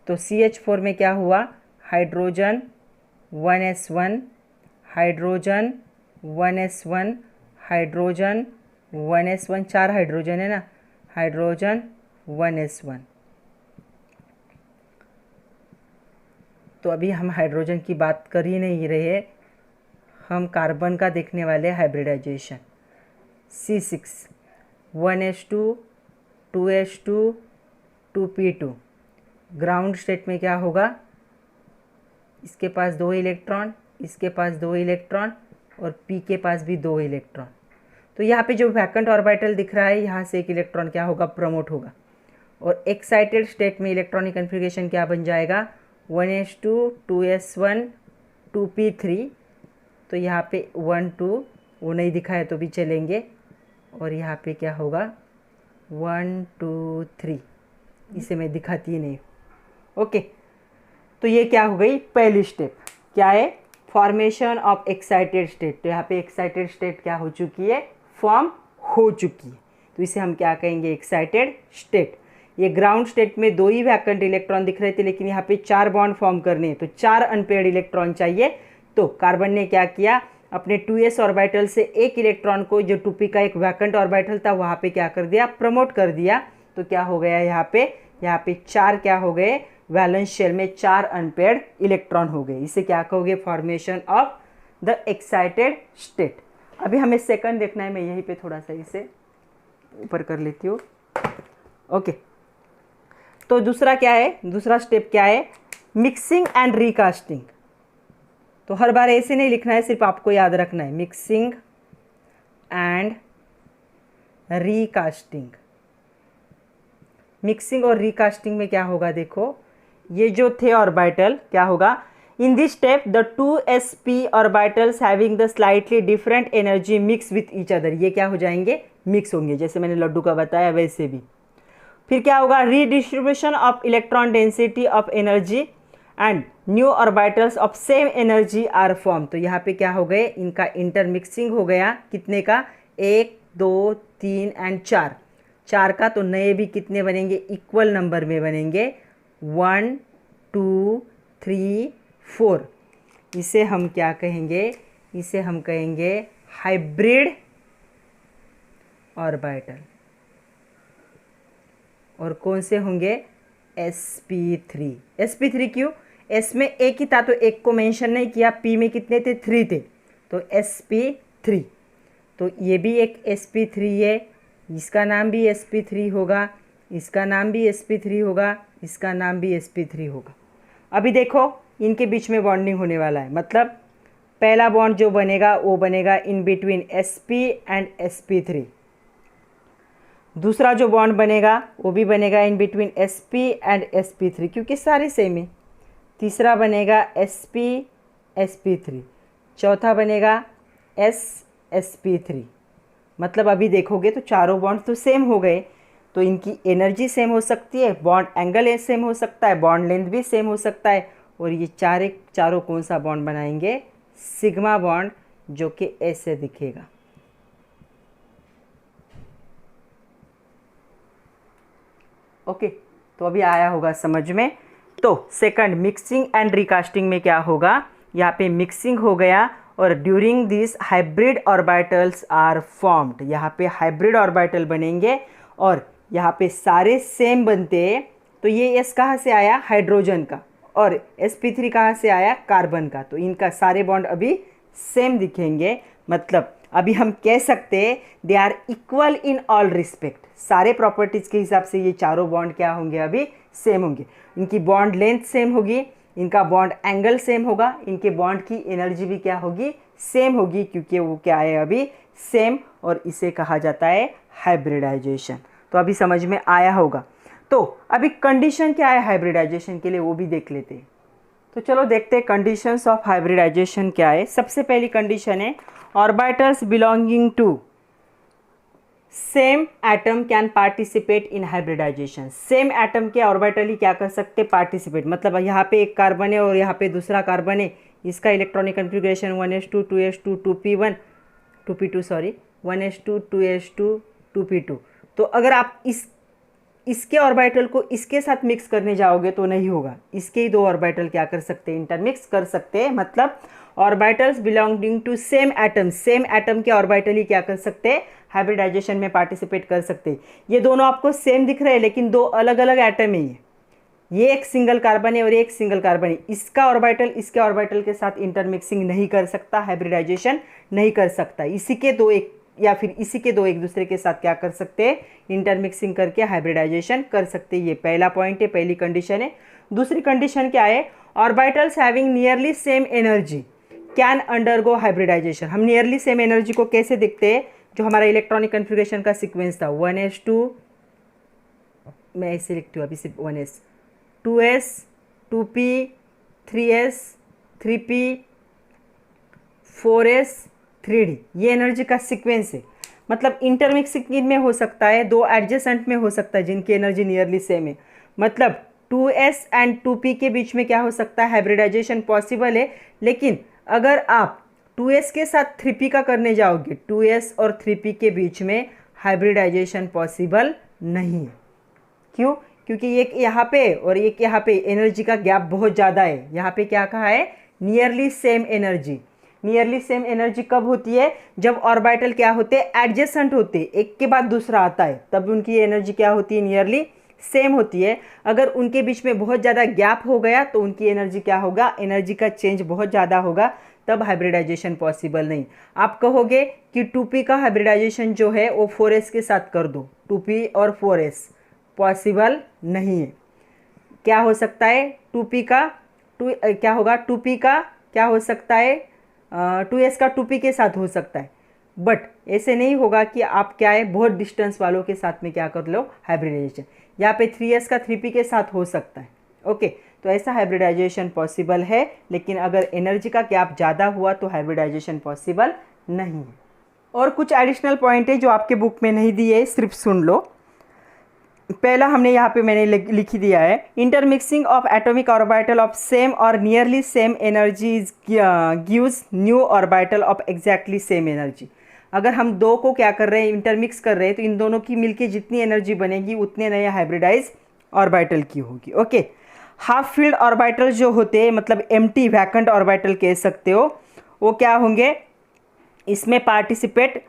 तो CH4 में क्या हुआ, hydrogen 1s1, hydrogen 1s1, hydrogen 1s1, 4 hydrogen है ना, हाइड्रोजन 1s1। तो अभी हम हाइड्रोजन की बात कर ही नहीं रहे, हम कार्बन का देखने वाले hybridisation. C6 1s2 2s2 2p2, ground state में क्या होगा, इसके पास 2 इलेक्ट्रॉन, इसके पास 2 इलेक्ट्रॉन, और P के पास भी 2 इलेक्ट्रॉन। तो यहाँ पे जो वैकेंट ऑर्बिटल दिख रहा है, यहाँ से एक इलेक्ट्रॉन क्या होगा, प्रमोट होगा, और एक्साइटेड स्टेट में इलेक्ट्रॉनिक कन्फिग्रेशन क्या बन जाएगा, 1s2 2s1 2p3। तो यहाँ पे 1 2 वो नहीं दिखा है तो भी चलेंगे, और यहाँ पे क्या होगा 1 2 3, इसे मैं दिखाती ही नहीं। ओके, तो ये क्या हो गई, पहली स्टेप क्या है, फॉर्मेशन ऑफ एक्साइटेड स्टेट। तो यहाँ पे एक्साइटेड स्टेट क्या हो चुकी है, फॉर्म हो चुकी है, तो इसे हम क्या कहेंगे, एक्साइटेड स्टेट। ये ग्राउंड स्टेट में 2 ही वैकेंट इलेक्ट्रॉन दिख रहे थे, लेकिन यहाँ पे 4 बॉन्ड फॉर्म करने हैं, तो 4 अनपेयर्ड इलेक्ट्रॉन चाहिए। तो कार्बन ने क्या किया, अपने 2s ऑर्बिटल से एक इलेक्ट्रॉन को, जो 2p का एक वैकेंट ऑर्बिटल था वहाँ पे क्या कर दिया, प्रमोट कर दिया। तो क्या हो गया यहाँ पे 4 क्या हो गए, वैलेंस शेल में 4 अनपेयर्ड इलेक्ट्रॉन हो गए। इसे क्या कहोगे, formation of the excited state. अभी हमें सेकंड देखना है, मैं यहीं पे थोड़ा सा इसे ऊपर कर लेती हूँ। ओके, तो दूसरा क्या है, दूसरा स्टेप क्या है, मिक्सिंग एंड रिकास्टिंग। तो हर बार ऐसे नहीं लिखना है, सिर्फ आपको याद रखना है, मिक्सिंग एंड रिकास्टिंग। मिक्सिंग और रिकास्टिंग में क्या होगा, देखो ये जो थे ऑर्बिटल क्या होगा, in this step the 2sp orbitals having the slightly different energy mix with each other. ये क्या हो जाएंगे, मिक्स होंगे, जैसे मैंने लड्डू का बताया वैसे भी। फिर क्या होगा, redistribution of electron density of energy and new orbitals of same energy are form. तो यहाँ पे क्या हो गए, इनका इंटरमिक्सिंग हो गया, कितने का, 1 2 3 एंड 4 का। तो नए भी कितने बनेंगे, इक्वल नंबर में बनेंगे, 1 2 3 4। इसे हम क्या कहेंगे, इसे हम कहेंगे हाइब्रिड ऑर्बिटल। और कौन से होंगे, sp3। sp3 क्यों, s में एक ही था तो एक को मेंशन नहीं किया, p में कितने थे, 3 थे, तो sp3। तो ये भी एक sp3 है, इसका नाम भी sp3 होगा, इसका नाम भी sp3 होगा, इसका नाम भी sp3 होगा। अभी देखो इनके बीच में बॉन्डिंग होने वाला है, मतलब पहला बॉन्ड जो बनेगा वो बनेगा in between sp and sp3। दूसरा जो बॉन्ड बनेगा वो भी बनेगा in between sp and sp3, क्योंकि सारे सेम है। तीसरा बनेगा sp sp3, चौथा बनेगा sp3। मतलब अभी देखोगे तो चारों बॉन्ड तो सेम हो गए, तो इनकी एनर्जी सेम हो सकती है, बॉन्ड एंगल सेम हो सकता है, बॉन्ड लेंथ भी सेम हो सकता है, और ये चारों कौन सा बॉन्ड बनाएंगे, सिग्मा बॉन्ड, जो कि ऐसे दिखेगा। ओके, तो अभी आया होगा समझ में तो सेकंड मिक्सिंग एंड रिकास्टिंग में क्या होगा, यहाँ पे मिक्सिंग हो गया और during this hybrid orbitals are formed, यहाँ पे हाइब्रिड ऑर्बिटल बनेंगे और यहाँ पे सारे सेम बनते हैं। तो ये एस कहाँ से आया, हाइड्रोजन का, और sp3 कहाँ से आया, कार्बन का। तो इनका सारे बॉन्ड अभी सेम दिखेंगे, मतलब अभी हम कह सकते हैं they are equal in all respect. सारे प्रॉपर्टीज़ के हिसाब से ये चारों बॉन्ड क्या होंगे, अभी सेम होंगे। इनकी बॉन्ड लेंथ सेम होगी, इनका बॉन्ड एंगल सेम होगा, इनके बॉन्ड की एनर्जी भी क्या होगी, सेम होगी, क्योंकि वो क्या है, अभी सेम, और इसे कहा जाता है हाइब्रिडाइजेशन। तो अभी समझ में आया होगा। तो अभी कंडीशन क्या है हाइब्रिडाइजेशन के लिए, वो भी देख लेते हैं। तो चलो देखते हैं कंडीशंस ऑफ हाइब्रिडाइजेशन क्या है। सबसे पहली कंडीशन है orbitals belonging to same atom can participate in hybridisation. Same atom के ऑर्बिटल ही क्या कर सकते, पार्टिसिपेट, मतलब यहाँ पे एक कार्बन है और यहाँ पे दूसरा कार्बन है, इसका electronic configuration 1s2 2s2 2p1 2p2 sorry 1s2 2s2 2p2। तो अगर आप इसके ऑर्बिटल को इसके साथ मिक्स करने जाओगे तो नहीं होगा, इसके ही दो ऑर्बिटल क्या कर सकते हैं, इंटरमिक्स कर सकते हैं। मतलब orbitals belonging to same atom, same atom के ऑर्बिटल ही क्या कर सकते हैं, हाइब्रिडाइजेशन में पार्टिसिपेट कर सकते हैं। ये दोनों आपको सेम दिख रहे हैं लेकिन दो अलग अलग एटम है। ये एक सिंगल कार्बन है और एक सिंगल कार्बन है। इसका ऑर्बिटल इसके ऑर्बिटल के साथ इंटरमिक्सिंग नहीं कर सकता, हाइब्रिडाइजेशन नहीं कर सकता। इसी के दो एक या फिर इसी के दो एक दूसरे के साथ क्या कर सकते हैं, इंटरमिक्सिंग करके हाइब्रिडाइजेशन कर सकते हैं। ये पहला पॉइंट है, पहली कंडीशन है। दूसरी कंडीशन क्या है, orbitals having nearly same energy can undergo hybridisation. हम नियरली सेम एनर्जी को कैसे देखते हैं, जो हमारा इलेक्ट्रॉनिक कन्फिग्रेशन का सीक्वेंस था 1s2, मैं ऐसे लिखती हूँ अभी सिर्फ 1s 2s 2p 3s 3p 4s 3d, ये एनर्जी का सीक्वेंस है। मतलब इंटरमिक्सिंग में हो सकता है, दो एडजेसेंट में हो सकता है जिनकी एनर्जी नियरली सेम है। मतलब 2s एंड 2p के बीच में क्या हो सकता है, हाइब्रिडाइजेशन पॉसिबल है। लेकिन अगर आप 2s के साथ 3p का करने जाओगे, 2s और 3p के बीच में हाइब्रिडाइजेशन पॉसिबल नहीं है। क्यों, क्योंकि एक यहाँ पे और एक यहाँ पे एनर्जी का गैप बहुत ज़्यादा है। यहाँ पे क्या कहा है, nearly same energy. Nearly same energy कब होती है, जब ऑर्बिटल क्या होते हैं, एडजेसेंट होते हैं, एक के बाद दूसरा आता है, तब उनकी एनर्जी क्या होती है, नियरली सेम होती है। अगर उनके बीच में बहुत ज़्यादा गैप हो गया तो उनकी एनर्जी क्या होगा, एनर्जी का चेंज बहुत ज़्यादा होगा, तब हाइब्रिडाइजेशन पॉसिबल नहीं। आप कहोगे कि 2p का हाइब्रिडाइजेशन जो है वो 4s के साथ कर दो, 2p और 4s पॉसिबल नहीं है। क्या हो सकता है, 2p का क्या होगा, 2p का क्या हो सकता है, 2s का 2p के साथ हो सकता है। बट ऐसे नहीं होगा कि आप क्या है, बहुत डिस्टेंस वालों के साथ में क्या कर लो, हाइब्रिडाइजेशन। यहाँ पे 3s का 3p के साथ हो सकता है। ओके, तो ऐसा हाइब्रिडाइजेशन पॉसिबल है, लेकिन अगर एनर्जी का गैप ज़्यादा हुआ तो हाइब्रिडाइजेशन पॉसिबल नहीं है। और कुछ एडिशनल पॉइंट है जो आपके बुक में नहीं दिए, सिर्फ सुन लो। पहला हमने यहाँ पे मैंने लिखी दिया है, intermixing of atomic orbital of same और nearly same energies gives new orbital of exactly same energy. अगर हम दो को क्या कर रहे हैं, इंटरमिक्स कर रहे हैं, तो इन दोनों की मिलके जितनी एनर्जी बनेगी उतने नए हाइब्रिडाइज ऑर्बिटल की होगी। ओके, हाफ फील्ड ऑर्बिटल जो होते हैं, मतलब एम्प्टी वैकेंट ऑर्बिटल कह सकते हो, वो क्या होंगे, इसमें पार्टिसिपेट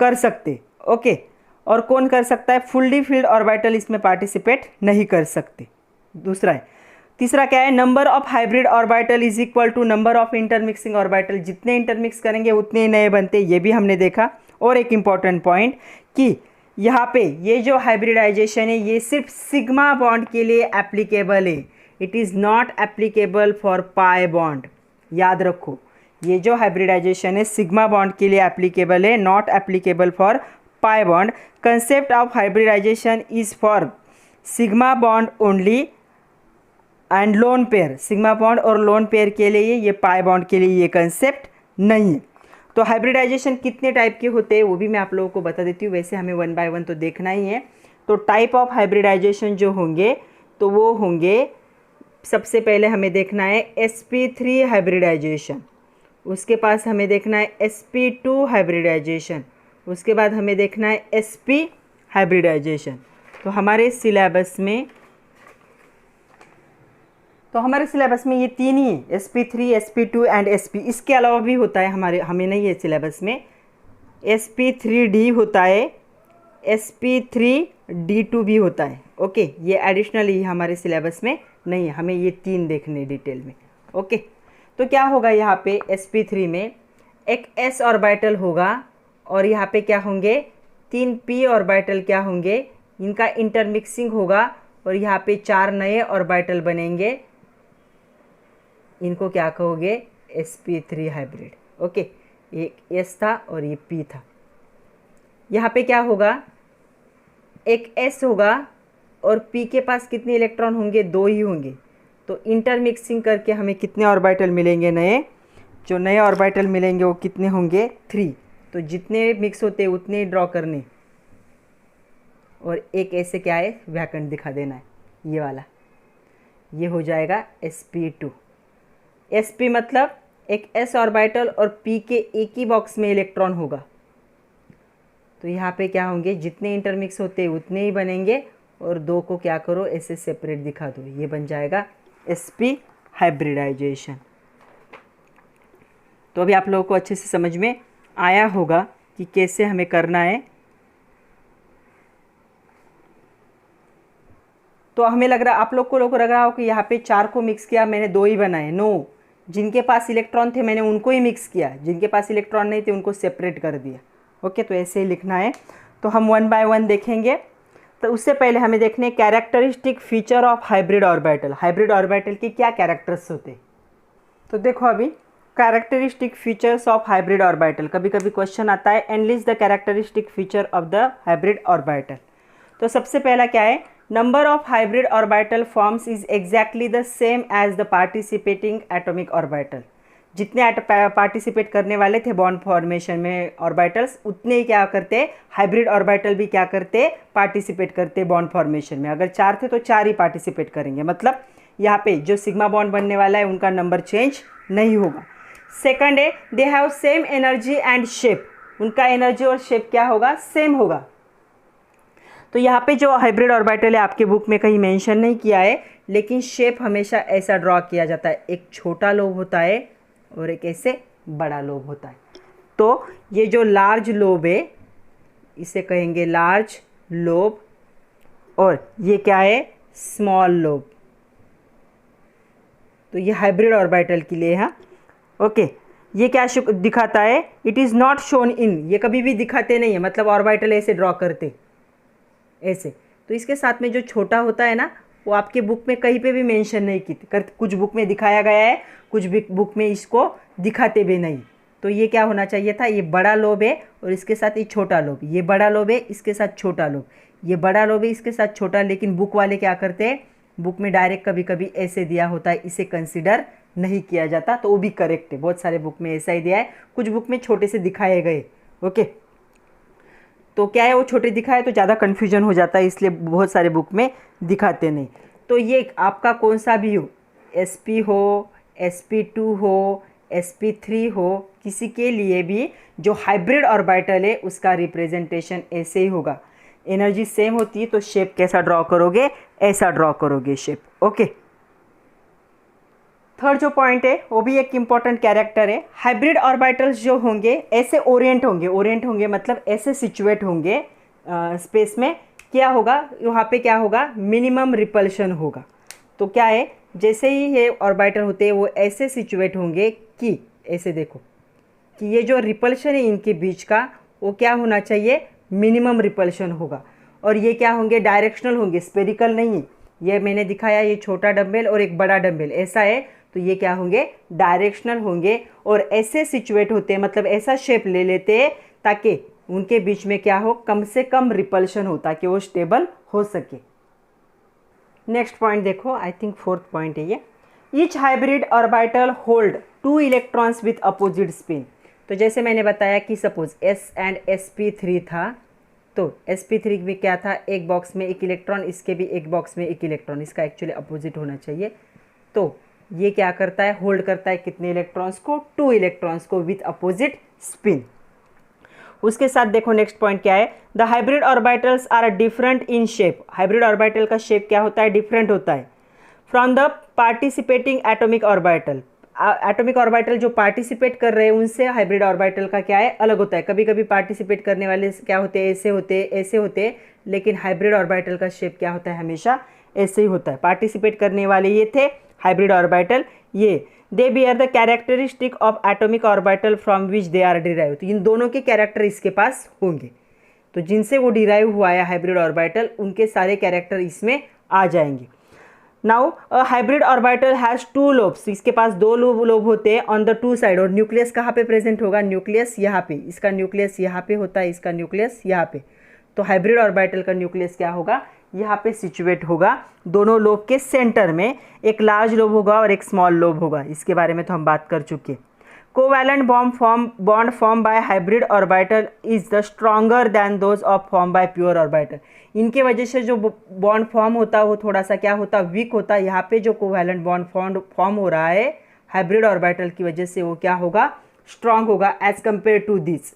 कर सकते। ओके, और कौन कर सकता है, फुल्ली फील्ड ऑर्बिटल इसमें पार्टिसिपेट नहीं कर सकते। दूसरा है, तीसरा क्या है, number of hybrid orbital is equal to number of intermixing orbital. जितने इंटरमिक्स करेंगे उतने नए बनते, ये भी हमने देखा। और एक इंपॉर्टेंट पॉइंट कि यहाँ पे ये जो हाइब्रिडाइजेशन है ये सिर्फ सिग्मा बॉन्ड के लिए एप्लीकेबल है, it is not applicable for pi bond. याद रखो, ये जो हाइब्रिडाइजेशन है सिग्मा बॉन्ड के लिए एप्लीकेबल है, not applicable for pi bond. Concept of hybridization is for sigma bond only and lone pair. sigma bond और lone pair के लिए ये pi bond के लिए ये concept नहीं है। तो हाइब्रिडाइजेशन कितने टाइप के होते हैं वो भी मैं आप लोगों को बता देती हूँ। वैसे हमें 1 by 1 तो देखना ही है। तो टाइप ऑफ हाइब्रिडाइजेशन जो होंगे तो वो होंगे, सबसे पहले हमें देखना है sp3 हाइब्रिडाइजेशन, उसके पास हमें देखना है sp2 हाइब्रिडाइजेशन, उसके बाद हमें देखना है sp हाइब्रिडाइजेशन। तो हमारे सिलेबस में तो हमारे सिलेबस में ये तीन ही है, sp3, sp2 एंड sp। इसके अलावा भी होता है हमें नहीं है सिलेबस में, sp3d होता है, sp3d2 भी होता है। ओके, ये एडिशनली हमारे सिलेबस में नहीं है, हमें ये तीन देखने डिटेल में। ओके, तो क्या होगा यहाँ पे sp3 में एक s ऑर्बिटल होगा और यहाँ पे क्या होंगे 3 p ऑर्बिटल क्या होंगे, इनका इंटरमिक्सिंग होगा और यहाँ पे 4 नए ऑर्बिटल बनेंगे, इनको क्या कहोगे sp3 हाइब्रिड। ओके, ये s था और ये p था। यहाँ पे क्या होगा, एक s होगा और p के पास कितने इलेक्ट्रॉन होंगे, 2 ही होंगे। तो इंटरमिक्सिंग करके हमें कितने ऑर्बिटल मिलेंगे नए, जो नए ऑर्बिटल मिलेंगे वो कितने होंगे 3। तो जितने मिक्स होते हैं उतने ड्रॉ करने और एक ऐसे क्या है वैकेंट दिखा देना है, ये वाला, ये हो जाएगा sp2। sp मतलब एक s ऑर्बिटल और p के एक ही बॉक्स में इलेक्ट्रॉन होगा। तो यहाँ पे क्या होंगे, जितने इंटरमिक्स होते हैं उतने ही बनेंगे और 2 को क्या करो ऐसे सेपरेट दिखा दो, ये बन जाएगा sp हाइब्रिडाइजेशन। तो अभी आप लोगों को अच्छे से समझ में आया होगा कि कैसे हमें करना है। तो हमें लग रहा, आप लोग को लग रहा हो कि यहाँ पे 4 को मिक्स किया मैंने 2 ही बनाए। नो, जिनके पास इलेक्ट्रॉन थे मैंने उनको ही मिक्स किया, जिनके पास इलेक्ट्रॉन नहीं थे उनको सेपरेट कर दिया। ओके, तो ऐसे ही लिखना है। तो हम 1 बाय 1 देखेंगे। तो उससे पहले हमें देखने characteristic feature of hybrid orbital. Hybrid orbital के क्या कैरेक्टर्स होते हैं, तो देखो अभी characteristic features of hybrid orbital, कभी कभी क्वेश्चन आता है analyze the characteristic feature of the hybrid orbital. तो सबसे पहला क्या है, number of hybrid orbital forms is exactly the same as the participating atomic orbital. जितने पार्टिसिपेट करने वाले थे बॉन्ड फॉर्मेशन में ऑर्बिटल्स, उतने ही क्या करते, हाइब्रिड ऑर्बिटल भी क्या करते, पार्टिसिपेट करते बॉन्ड फॉर्मेशन में। अगर 4 थे तो 4 ही पार्टिसिपेट करेंगे, मतलब यहाँ पे जो सिग्मा बॉन्ड बनने वाला है उनका नंबर चेंज नहीं होगा। सेकंड है they have same energy and shape, उनका एनर्जी और शेप क्या होगा, सेम होगा। तो यहाँ पे जो हाइब्रिड ऑर्बिटल है आपके बुक में कहीं मेंशन नहीं किया है, लेकिन शेप हमेशा ऐसा ड्रॉ किया जाता है, एक छोटा लोब होता है और एक ऐसे बड़ा लोब होता है। तो ये जो लार्ज लोब है इसे कहेंगे लार्ज लोब और ये क्या है, स्मॉल लोब। तो ये हाइब्रिड ऑर्बिटल के लिए है। ओके, ये क्या दिखाता है, it is not shown in, ये कभी भी दिखाते नहीं है, मतलब ऑर्बिटल ऐसे ड्रॉ करते ऐसे। तो इसके साथ में जो छोटा होता है ना, वो आपके बुक में कहीं पे भी मेंशन नहीं की, कुछ बुक में दिखाया गया है, कुछ भी बुक में इसको दिखाते भी नहीं। तो ये क्या होना चाहिए था, ये बड़ा लोब है और इसके साथ ये छोटा लोब, ये बड़ा लोब है इसके साथ छोटा लोब, ये बड़ा लोब है इसके साथ छोटा। लेकिन बुक वाले क्या करते हैं, बुक में डायरेक्ट कभी कभी ऐसे दिया होता है, इसे कंसिडर नहीं किया जाता। तो वो भी करेक्ट है, बहुत सारे बुक में ऐसा ही दिया है, कुछ बुक में छोटे से दिखाए गए। ओके, तो क्या है, वो छोटे दिखाए तो ज़्यादा कन्फ्यूजन हो जाता है, इसलिए बहुत सारे बुक में दिखाते नहीं। तो ये आपका कौन सा भी हो, sp हो, sp2 हो, sp3 हो, किसी के लिए भी जो हाइब्रिड ऑर्बिटल है उसका रिप्रेजेंटेशन ऐसे ही होगा। एनर्जी सेम होती है तो शेप कैसा ड्रॉ करोगे, ऐसा ड्रॉ करोगे शेप। ओके, थर्ड जो पॉइंट है वो भी एक इम्पॉर्टेंट कैरेक्टर है। हाइब्रिड ऑर्बिटल्स जो होंगे ऐसे ओरिएंट होंगे मतलब ऐसे सिचुएट होंगे स्पेस में। क्या होगा वहाँ पे, क्या होगा, मिनिमम रिपल्शन होगा। तो क्या है, जैसे ही ये ऑर्बिटल होते हैं वो ऐसे सिचुएट होंगे कि ऐसे देखो कि ये जो रिपल्शन है इनके बीच का वो क्या होना चाहिए, मिनिमम रिपल्शन होगा। और ये क्या होंगे, डायरेक्शनल होंगे, स्पेरिकल नहीं। ये मैंने दिखाया, ये छोटा डंबल और एक बड़ा डंबल ऐसा है, तो ये क्या होंगे, डायरेक्शनल होंगे और ऐसे सिचुएट होते हैं, मतलब ऐसा शेप ले लेते हैं ताकि उनके बीच में क्या हो, कम से कम रिपल्शन हो, ताकि वो स्टेबल हो सके। नेक्स्ट पॉइंट देखो, आई थिंक फोर्थ पॉइंट है ये, each hybrid orbital hold 2 electrons with opposite spin. तो जैसे मैंने बताया कि सपोज s एंड sp3 था, तो sp3 में क्या था, एक बॉक्स में एक इलेक्ट्रॉन, इसके भी एक बॉक्स में एक इलेक्ट्रॉन, इसका एक्चुअली अपोजिट होना चाहिए। तो ये क्या करता है, होल्ड करता है कितने इलेक्ट्रॉन्स को, 2 इलेक्ट्रॉन्स को विथ अपोजिट स्पिन। उसके साथ देखो नेक्स्ट पॉइंट क्या है, the hybrid orbitals are different in shape. Hybrid orbital का शेप क्या होता है, डिफरेंट होता है from the participating atomic orbital, atomic orbital जो पार्टिसिपेट कर रहे हैं उनसे हाइब्रिड ऑर्बिटल का क्या है, अलग होता है। कभी कभी पार्टिसिपेट करने वाले क्या होते हैं, ऐसे होते हैं, लेकिन हाइब्रिड ऑर्बिटल का शेप क्या होता है, हमेशा ऐसे ही होता है। पार्टिसिपेट करने वाले ये थे हाइब्रिड ऑर्बिटल, ये they bear the characteristic of atomic orbital from which they are derive. तो इन दोनों के कैरेक्टर इसके पास होंगे, तो जिनसे वो डिराइव हुआ है हाइब्रिड ऑर्बिटल, उनके सारे कैरेक्टर इसमें आ जाएंगे। Now hybrid orbital has 2 lobes, इसके पास 2 लोब होते हैं ऑन द 2 साइड। और न्यूक्लियस कहाँ पे प्रेजेंट होगा, न्यूक्लियस यहाँ पे, इसका न्यूक्लियस यहाँ पे होता है, इसका न्यूक्लियस यहाँ पे। तो हाइब्रिड ऑर्बिटल का न्यूक्लियस क्या होगा, यहाँ पे सिचुएट होगा। दोनों लोब के सेंटर में एक लार्ज लोब होगा और एक स्मॉल लोब होगा, इसके बारे में तो हम बात कर चुके। Covalent bond form by hybrid orbital is the stronger then those of form by pure orbital. इनके वजह से जो बॉन्ड फॉर्म होता है वो थोड़ा सा क्या होता है, वीक होता है। यहाँ पे जो कोवैलेंट बॉन्ड फॉर्म हो रहा है हाइब्रिड ऑर्बिटल की वजह से, वो क्या होगा, स्ट्रॉन्ग होगा as compare to this.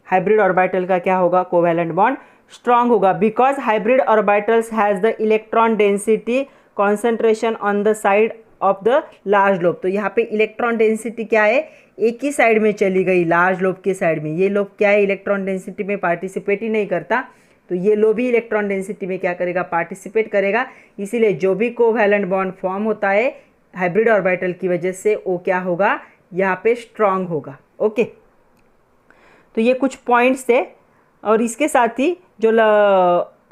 Hybrid orbital का क्या होगा, कोवैलेंट बॉन्ड स्ट्रॉन्ग होगा, because hybrid orbitals has the electron density concentration on the side of the large lobe. तो यहाँ पे इलेक्ट्रॉन डेंसिटी क्या है, एक ही साइड में चली गई, लार्ज लोब के साइड में। ये लोब क्या है, इलेक्ट्रॉन डेंसिटी में पार्टिसिपेट ही नहीं करता, तो ये लोब ही इलेक्ट्रॉन डेंसिटी में क्या करेगा, पार्टिसिपेट करेगा। इसीलिए जो भी कोवैलेंट बॉन्ड फॉर्म होता है हाइब्रिड ऑर्बिटल की वजह से, वो क्या होगा, यहाँ पे स्ट्रॉन्ग होगा। ओके, तो ये कुछ पॉइंट्स थे। और इसके साथ ही जो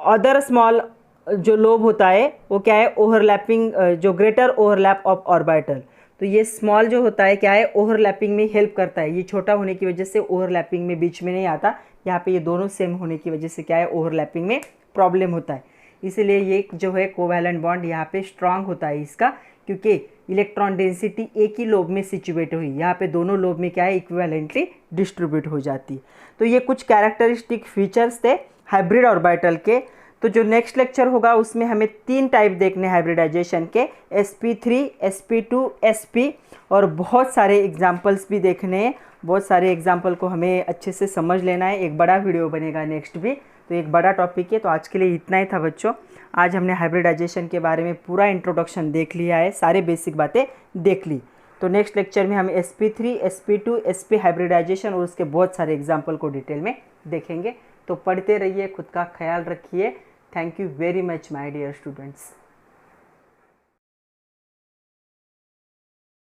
अदर स्मॉल जो लोब होता है वो क्या है, ओवरलैपिंग, जो ग्रेटर ओवरलैप ऑफ ऑर्बिटल। तो ये स्मॉल जो होता है क्या है, ओवरलैपिंग में हेल्प करता है। ये छोटा होने की वजह से ओवरलैपिंग में बीच में नहीं आता, यहाँ पे ये दोनों सेम होने की वजह से क्या है, ओवरलैपिंग में प्रॉब्लम होता है। इसीलिए ये जो है कोवैलेंट बॉन्ड यहाँ पे स्ट्रांग होता है इसका, क्योंकि इलेक्ट्रॉन डेंसिटी एक ही लोब में सिचुएट हुई, यहाँ पे दोनों लोब में क्या है, इक्विवेलेंटली डिस्ट्रीब्यूट हो जाती है। तो ये कुछ कैरेक्टरिस्टिक फीचर्स थे हाइब्रिड ऑर्बिटल के। तो जो नेक्स्ट लेक्चर होगा उसमें हमें 3 टाइप देखने हाइब्रिडाइजेशन के, sp3, sp2, sp, और बहुत सारे एग्जाम्पल्स भी देखने हैं। बहुत सारे एग्जाम्पल को हमें अच्छे से समझ लेना है। एक बड़ा वीडियो बनेगा नेक्स्ट भी, तो एक बड़ा टॉपिक है। तो आज के लिए इतना ही था बच्चों। आज हमने हाइब्रिडाइजेशन के बारे में पूरा इंट्रोडक्शन देख लिया है, सारे बेसिक बातें देख ली। तो नेक्स्ट लेक्चर में हम sp3, sp2, sp हाइब्रिडाइजेशन और उसके बहुत सारे एग्जाम्पल को डिटेल में देखेंगे। तो पढ़ते रहिए, खुद का ख्याल रखिए। Thank you very much my dear students.